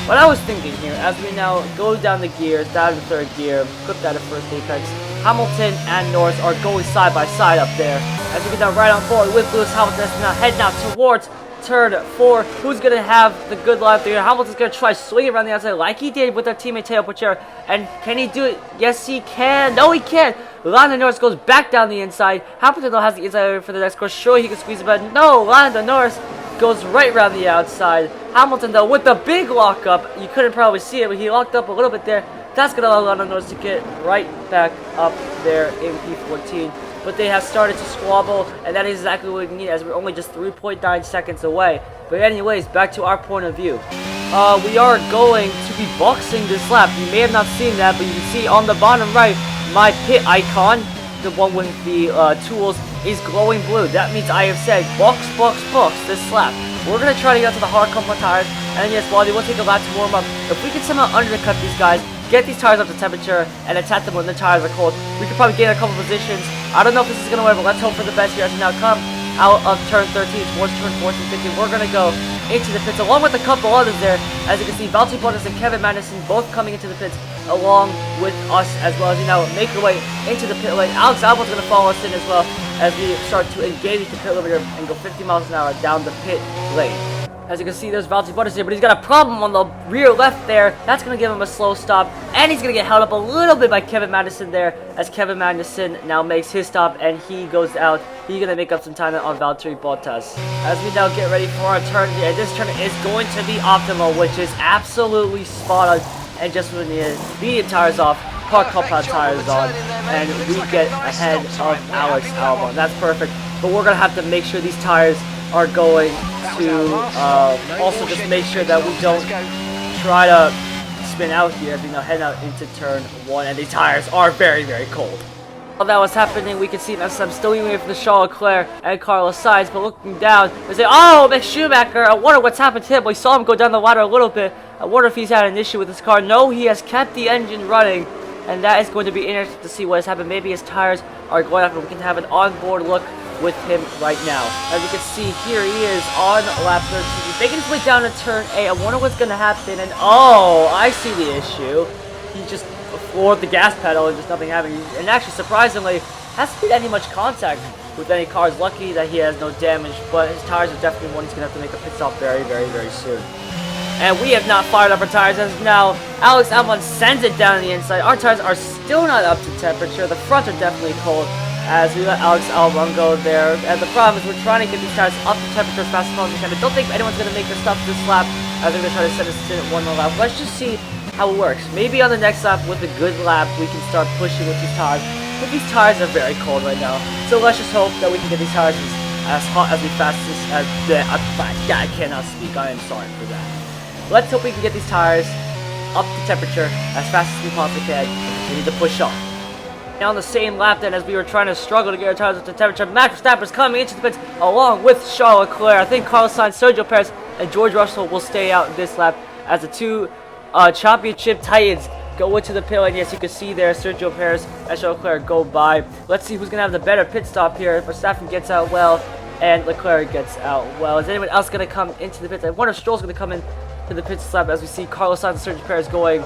What I was thinking here, as we now go down the gears, down to 3rd gear, clipped out of 1st apex, Hamilton and Norris are going side by side up there. As we get down right on board with Lewis Hamilton, now heading out towards turn 4. Who's going to have the good lap there? Hamilton's going to try swinging around the outside like he did with our teammate Teo Pocher. And can he do it? Yes, he can. No, he can't. Lando Norris goes back down the inside. Hamilton though has the inside for the next course. Surely he can squeeze it, but no, Lando Norris goes right around the outside. Hamilton though with the big lockup. You couldn't probably see it, but he locked up a little bit there. That's going to allow Lando Norris to get right back up there in P14. But they have started to squabble, and that is exactly what we need, as we're only just 3.9 seconds away. But anyways, back to our point of view. We are going to be boxing this lap. You may have not seen that, but you can see on the bottom right, my pit icon, the one with the tools, is glowing blue. That means I have said box this lap. We're going to try to get to the hard compound tires, and yes, while they will take a lap to warm up, if we can somehow undercut these guys, get these tires up to temperature, and attack them when the tires are cold, we could probably gain a couple positions. I don't know if this is going to work, but let's hope for the best here as we now come out of turn 13 towards turn 14, 15. We're going to go into the pits along with a couple others there. As you can see, Valtteri Bottas and Kevin Magnussen both coming into the pits along with us, as well as we now make our way into the pit lane. Alex Albon's going to follow us in as well as we start to engage the pit limiter and go 50 miles an hour down the pit lane. As you can see, there's Valtteri Bottas here, but he's got a problem on the rear left there. That's going to give him a slow stop, and he's going to get held up a little bit by Kevin Magnussen there, as Kevin Magnussen now makes his stop, and he goes out. He's going to make up some time on Valtteri Bottas. As we now get ready for our turn, and this turn is going to be optimal, which is absolutely spot on, and just when the medium tires off, hard compound tires on, and we get ahead of Alex Albon. That's perfect, but we're going to have to make sure these tires are going to also just make sure that we don't try to spin out here as we now head out into turn 1, and these tires are very, very cold. While that was happening, we can see that I'm still waiting for the Charles Leclerc and Carlos Sainz, but looking down, we say, oh, Mick SCHUMACHER, I wonder what's happened to him. We saw him go down the ladder a little bit. I wonder if he's had an issue with his car. No, he has kept the engine running, and that is going to be interesting to see what has happened. Maybe his tires are going up, and we can have an onboard look with him right now. As you can see, here he is on lap 13. He's making his way down to turn 8. I wonder what's going to happen, and oh, I see the issue. He just floored the gas pedal and just nothing happened. And actually, surprisingly, hasn't been any much contact with any cars. Lucky that he has no damage, but his tires are definitely one he's going to have to make a pit stop very, very, very soon. And we have not fired up our tires as now Alex Albon sends it down the inside. Our tires are still not up to temperature. The fronts are definitely cold as we let Alex Albon go there. And the problem is we're trying to get these tires up to temperature as fast as possible. I don't think anyone's going to make their stop this lap as they're going to try to set us to one more lap. Let's just see how it works. Maybe on the next lap with a good lap we can start pushing with these tires. But these tires are very cold right now. So let's just hope that we can get these tires as hot as we fastest as I cannot speak. I am sorry for that. Let's hope we can get these tires up to temperature as fast as we possibly can and continue to push on. Now on the same lap then as we were trying to struggle to get our tires up to temperature, Max Verstappen is coming into the pits along with Charles Leclerc. I think Carlos Sainz, Sergio Perez, and George Russell will stay out this lap as the two championship titans go into the pit lane. Yes, you can see there Sergio Perez and Charles Leclerc go by. Let's see who's going to have the better pit stop here. Verstappen gets out well and Leclerc gets out well. Is anyone else going to come into the pits? I wonder if Stroll's going to come in to the pit stop as we see Carlos Sainz and Sergio Perez going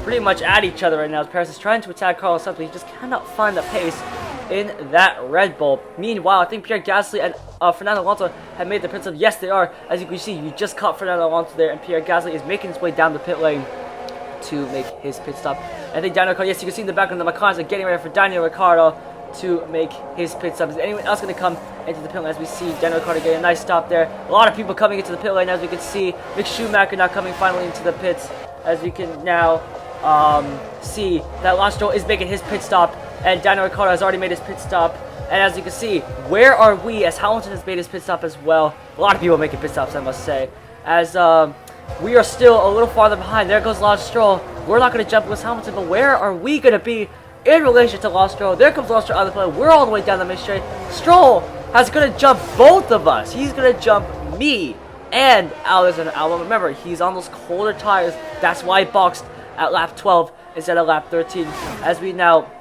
pretty much at each other right now. Perez is trying to attack Carlos Sainz, but he just cannot find the pace in that Red Bull. Meanwhile, I think Pierre Gasly and Fernando Alonso have made the pit stop. Yes, they are. As you can see, you just caught Fernando Alonso there, and Pierre Gasly is making his way down the pit lane to make his pit stop. I think Daniel Ricciardo, yes, you can see in the background the McLarens are getting ready for Daniel Ricciardo to make his pit stop. Is anyone else going to come into the pit lane as we see Daniel Ricciardo getting a nice stop there? A lot of people coming into the pit lane as we can see. Mick Schumacher now coming finally into the pits as we can now see that Lance Stroll is making his pit stop and Daniel Ricciardo has already made his pit stop. And as you can see, where are we as Hamilton has made his pit stop as well. A lot of people making pit stops, I must say. As we are still a little farther behind. There goes Lance Stroll. We're not going to jump with Hamilton, but where are we going to be in relation to Lance Stroll? There comes Lance Stroll out of the play. We're all the way down the mid-straight. Stroll is going to jump both of us. He's going to jump me and Alexander Albon. Remember, he's on those colder tires. That's why he boxed at lap 12 instead of lap 13. As we now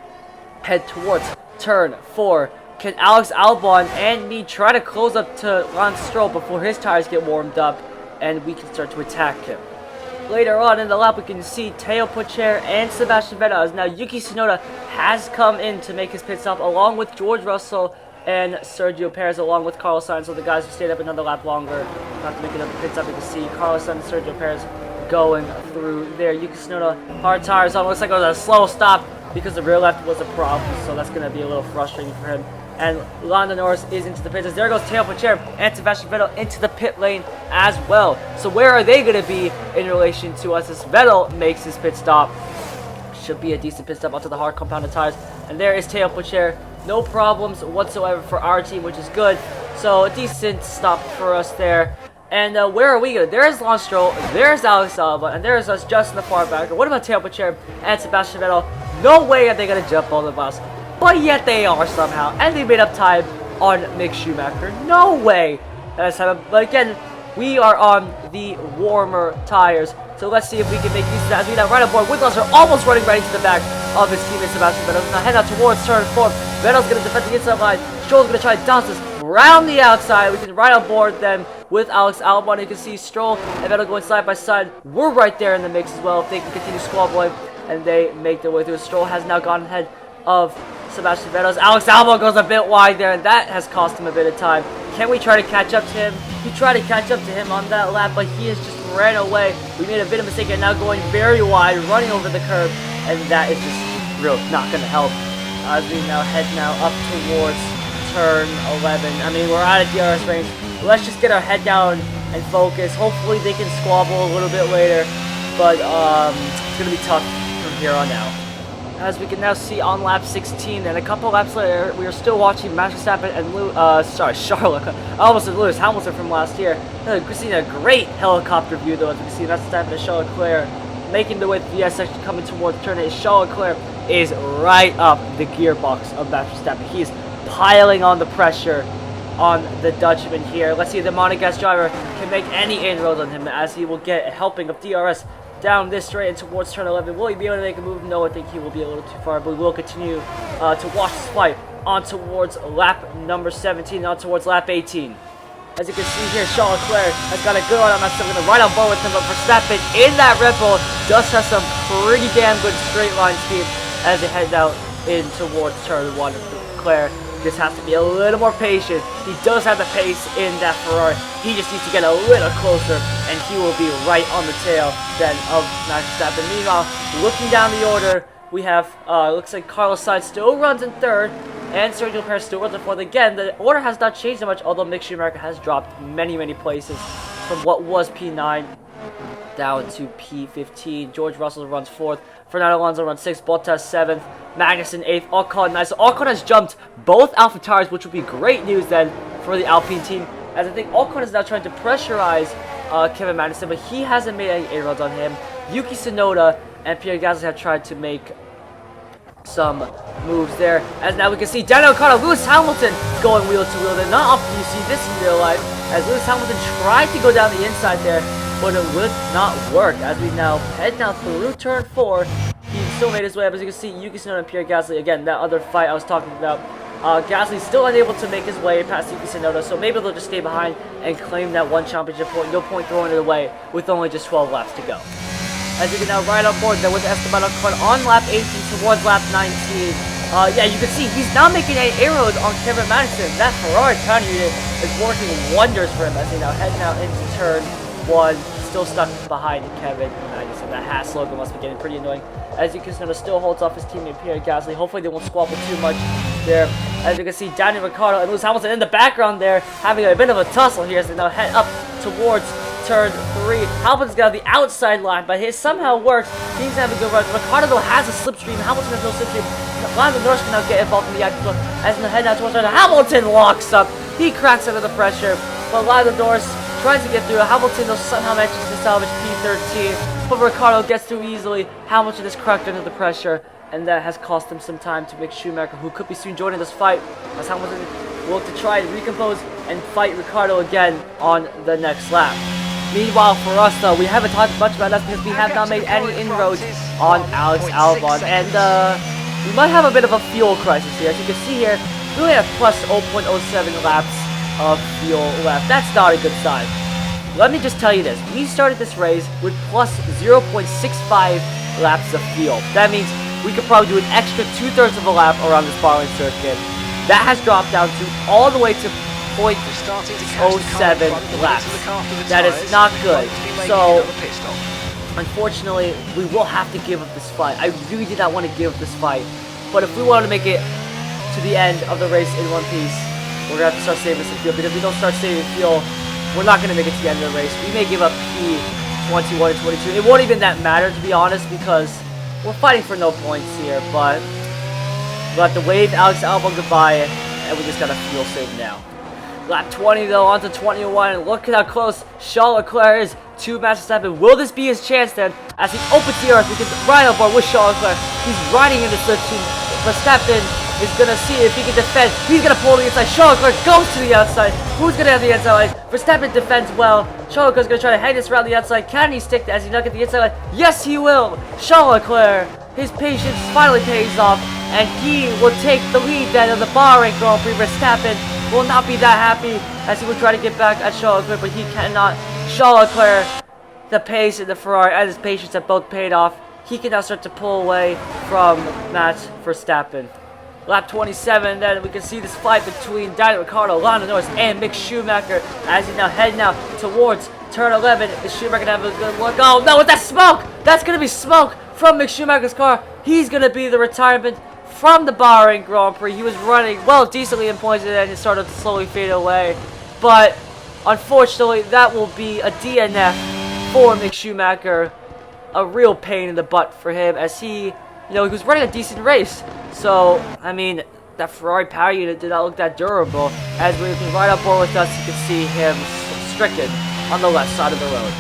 head towards turn 4. Can Alex Albon and me try to close up to Lance Stroll before his tires get warmed up and we can start to attack him? Later on in the lap, we can see Teo Pourchaire and Sebastian Vettel as now Yuki Tsunoda has come in to make his pit stop along with George Russell and Sergio Perez along with Carlos Sainz. So the guys who stayed up another lap longer not to make another pit stop. You can see Carlos Sainz and Sergio Perez going through there. Yuki Tsunoda, hard tires on. Looks like it was a slow stop because the rear left was a problem. So that's going to be a little frustrating for him. And Lando Norris is into the pits. There goes Teo Pourchaire and Sebastian Vettel into the pit lane as well. So where are they going to be in relation to us as Vettel makes his pit stop? Should be a decent pit stop onto the hard compounded tires. And there is Teo Pourchaire. No problems whatsoever for our team, which is good. So a decent stop for us there. And where are we going? There's Lance Stroll, there's Alex Albon, and there's us just in the far back. What about Teo Pourchaire and Sebastian Vettel? No way are they going to jump both of us. But yet they are somehow. And they made up time on Mick Schumacher. No way that has happened. But again, we are on the warmer tires. So let's see if we can make use of that. As we now right aboard with us, are almost running right into the back of his teammate Sebastian Vettel. Now head out towards turn 4. Vettel's going to defend the inside line. Stroll's going to try to dance us around the outside. We can right on board them with Alex Albon. You can see Stroll and Vettel going side by side. We're right there in the mix as well if they can continue squabbling and they make their way through. Stroll has now gone ahead of Sebastian Vettel. Alex Albon goes a bit wide there, and that has cost him a bit of time. Can we try to catch up to him? We tried to catch up to him on that lap, but he has just ran away. We made a bit of a mistake and now going very wide, running over the curb, and that is just real not going to help. As we now head up towards turn 11. I mean, we're out of DRS range. Let's just get our head down and focus. Hopefully they can squabble a little bit later, but it's going to be tough from here on out. As we can now see on lap 16, and a couple laps later, we are still watching Max Verstappen and Charlotte. I almost said Lewis Hamilton from last year. We've seen a great helicopter view though, as we can see Max Verstappen and Charles Leclerc making the way to the S section coming towards turn 8. Charles Leclerc is right up the gearbox of Max Verstappen. He is piling on the pressure on the Dutchman here. Let's see if the Monegasque driver can make any inroads on him as he will get a helping of DRS down this straight and towards turn 11. Will he be able to make a move? No, I think he will be a little too far, but we will continue to watch this fight on towards lap number 17, on towards lap 18. As you can see here, Charles Leclerc has got a good run on that, so we're going to right on board with him, but Verstappen in that Red Bull does have some pretty damn good straight line speed as they head out in towards turn 1. Leclerc just has to be a little more patient. He does have the pace in that Ferrari. He just needs to get a little closer, and he will be right on the tail then of Max Verstappen. Meanwhile, looking down the order, we have, looks like Carlos Sainz still runs in third, and Sergio Perez still runs in fourth. Again, the order has not changed that much, although Mick Schumacher has dropped many, many places from what was P9 down to P15. George Russell runs 4th. Fernando Alonso runs 6th. Bottas 7th. Magnussen 8th. Ocon 9th. So Ocon has jumped both AlphaTaurs, which would be great news then for the Alpine team, as I think Ocon is now trying to pressurize Kevin Magnussen, but he hasn't made any inroads on him. Yuki Tsunoda and Pierre Gasly have tried to make some moves there, as now we can see Daniel Ricciardo, Lewis Hamilton going wheel to wheel. They're not often you see this in real life, as Lewis Hamilton tried to go down the inside there, but it would not work. As we now head now through turn 4, he still made his way up. As you can see, Yuki Tsunoda and Pierre Gasly, again, that other fight I was talking about. Gasly's still unable to make his way past Yuki Tsunoda, so maybe they'll just stay behind and claim that one championship point. No point throwing it away with only just 12 laps to go. As you can now ride on board there with Esteban Ocon on lap 18 towards lap 19. Yeah, you can see he's now making an arrows on Kevin Magnussen. That Ferrari turn unit is working wonders for him as he now heading out into turn 1. Still stuck behind Kevin Magnussen. That Haas logo must be getting pretty annoying. As you can see, still holds off his teammate Pierre Gasly. Hopefully they won't squabble too much there. As you can see, Daniel Ricciardo and Lewis Hamilton in the background there having a bit of a tussle here as they now head up towards turn 3. Hamilton's got the outside line, but his somehow works. He's having a good run. Ricciardo though has a slipstream. Hamilton has no slipstream. Lando Norris can now get involved in the action as they head out towards turn. Hamilton locks up. He cracks under the pressure, but Lando Norris tries to get through. Hamilton though somehow manages to salvage P13, but Ricciardo gets through easily. Hamilton is cracked under the pressure, and that has cost him some time to Mick Schumacher, who could be soon joining this fight, as Hamilton will look to try and recompose and fight Ricciardo again on the next lap. Meanwhile, for us though, we haven't talked much about that because we have not made any inroads on Alex Albon, and we might have a bit of a fuel crisis here. As you can see here, we only have plus 0.07 laps of fuel left. That's not a good sign. Let me just tell you this. We started this race with plus 0.65 laps of fuel. That means we could probably do an extra 2/3 of a lap around this Bahrain circuit. That has dropped down to all the way to 0.07 laps. That is not good. So, unfortunately, we will have to give up this fight. I really did not want to give up this fight. But if we want to make it to the end of the race in one piece, we're going to have to start saving some fuel. Because if we don't start saving fuel, we're not going to make it to the end of the race. We may give up P21 and 22. It won't even that matter, to be honest, because we're fighting for no points here. But we'll have to wave Alex Albon goodbye, and we just got to fuel save now. Lap 20 though, onto 21, and look at how close Charles Leclerc is to Max Verstappen. Will this be his chance then, as he opens the earth? We can ride on board with Charles Leclerc. He's riding into slipstream. Verstappen is going to see if he can defend. He's going to pull the inside. Charles Leclerc goes to the outside. Who's going to have the inside line? Verstappen defends well. Charles Leclerc is going to try to hang this around the outside. Can he stick as he not get the inside line? Yes, he will. Charles Leclerc, his patience finally pays off, and he will take the lead then of the Bahrain Grand Prix. Verstappen will not be that happy as he will try to get back at Charles Leclerc, but he cannot. Charles Leclerc, the pace in the Ferrari and his patience have both paid off. He can now start to pull away from Max Verstappen. Lap 27, then we can see this fight between Daniel Ricciardo, Lando Norris, and Mick Schumacher as he's now heading out towards turn 11. Is Schumacher gonna have a good look? Oh no, with that smoke! That's gonna be smoke from Mick Schumacher's car. He's gonna be the retirement from the Bahrain Grand Prix. He was running well decently in points and then it started to slowly fade away. But unfortunately, that will be a DNF for Mick Schumacher. A real pain in the butt for him as he was running a decent race. So, I mean, that Ferrari power unit did not look that durable. As we can ride on board with us, you can see him stricken on the left side of the road.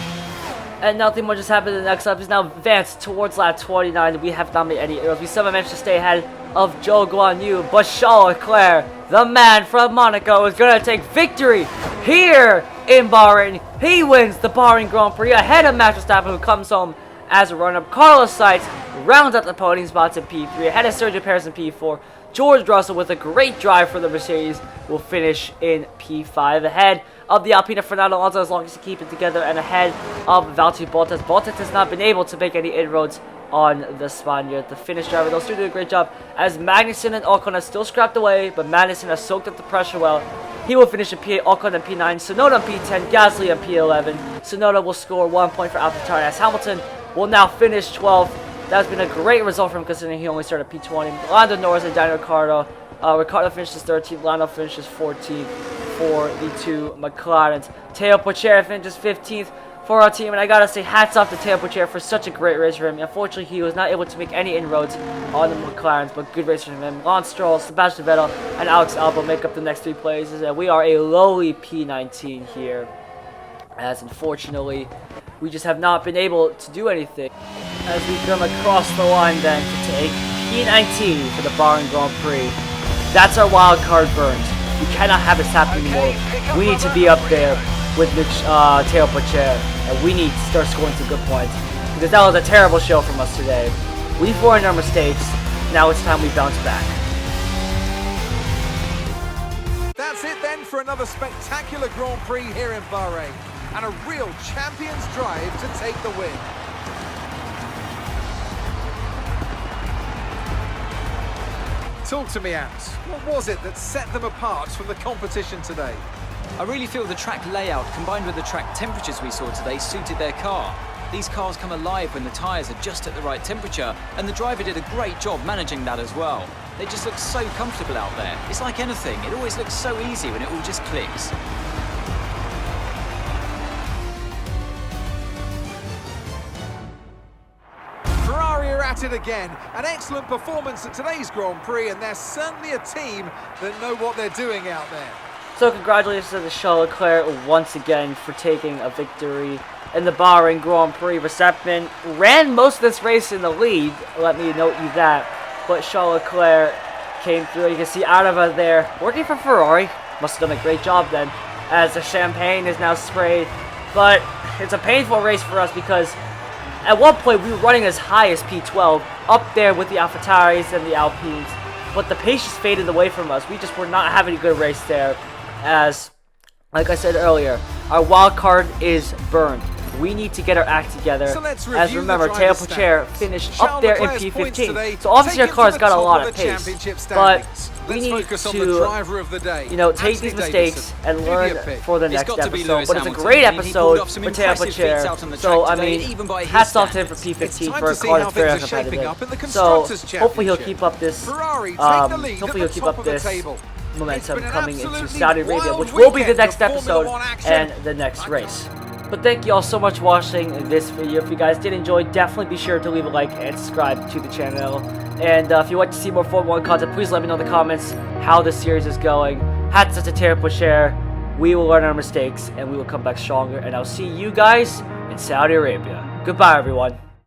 And nothing much has happened in the next lap. He's now advanced towards lap 29. We have not made any errors. We somehow managed to stay ahead of Zhou Guanyu. But Charles Leclerc, the man from Monaco, is going to take victory here in Bahrain. He wins the Bahrain Grand Prix ahead of Max Verstappen, who comes home as a run-up. Carlos Sainz rounds out the podium spots in P3 ahead of Sergio Perez in P4. George Russell, with a great drive for the Mercedes, will finish in P5 ahead of the Alpine Fernando Alonso, as long as he keeps it together, and ahead of Valtteri Bottas. Bottas has not been able to make any inroads on the Spaniard. The Finnish driver, they'll still do a great job as Magnussen and Ocon are still scrapped away, but Magnussen has soaked up the pressure well. He will finish in P8, Ocon on P9, Tsunoda on P10, Gasly on P11. Tsunoda will score 1 point for AlphaTauri as Hamilton will now finish 12th. That's been a great result for him considering he only started P20. Lando Norris and Daniel Ricciardo. Ricciardo finishes 13th, Lando finishes 14th for the two McLarens. Teo Pocher finishes 15th for our team, and I gotta say hats off to Teo Pocher for such a great race for him. Unfortunately, he was not able to make any inroads on the McLarens, but good race for him. Lance Stroll, Sebastian Vettel, and Alex Albon make up the next 3 places, and we are a lowly P19 here, as unfortunately we just have not been able to do anything. As we come across the line then to take P19 for the Bahrain Grand Prix. That's our wild card burned. We cannot have this happen anymore. We need to be up there with Teo Pocher, and we need to start scoring some good points, because that was a terrible show from us today. We've learned our mistakes. Now it's time we bounce back. That's it then for another spectacular Grand Prix here in Bahrain, and a real champion's drive to take the win. Talk to me, Ants. What was it that set them apart from the competition today? I really feel the track layout combined with the track temperatures we saw today suited their car. These cars come alive when the tyres are just at the right temperature, and the driver did a great job managing that as well. They just look so comfortable out there. It's like anything, it always looks so easy when it all just clicks. Ferrari are at it again. An excellent performance at today's Grand Prix, and they're certainly a team that know what they're doing out there. So congratulations to Charles Leclerc once again for taking a victory in the Bahrain Grand Prix. Verstappen ran most of this race in the lead, let me note you that, but Charles Leclerc came through. You can see out of there, working for Ferrari, must have done a great job then, as the champagne is now sprayed. But it's a painful race for us because at one point we were running as high as P12, up there with the AlphaTauris and the Alpines, but the pace just faded away from us. We just were not having a good race there, as, like I said earlier, our wild card is burned. We need to get our act together. So as remember, Teo Pocher finished up there in P15. So obviously our car's got a lot of pace, but we need to, you know, take these mistakes and learn for the next episode. But it's a great episode for Teo Pocher. So I mean, hats off to him for P15 for a car that's very competitive. So hopefully he'll keep up this. Momentum coming into Saudi Arabia, which will be the next episode and the next race. But thank you all so much for watching this video. If you guys did enjoy, definitely be sure to leave a like and subscribe to the channel. And if you want to see more Formula 1 content, please let me know in the comments how the series is going. Hats off to Teo Pocher. We will learn our mistakes and we will come back stronger. And I'll see you guys in Saudi Arabia. Goodbye, everyone.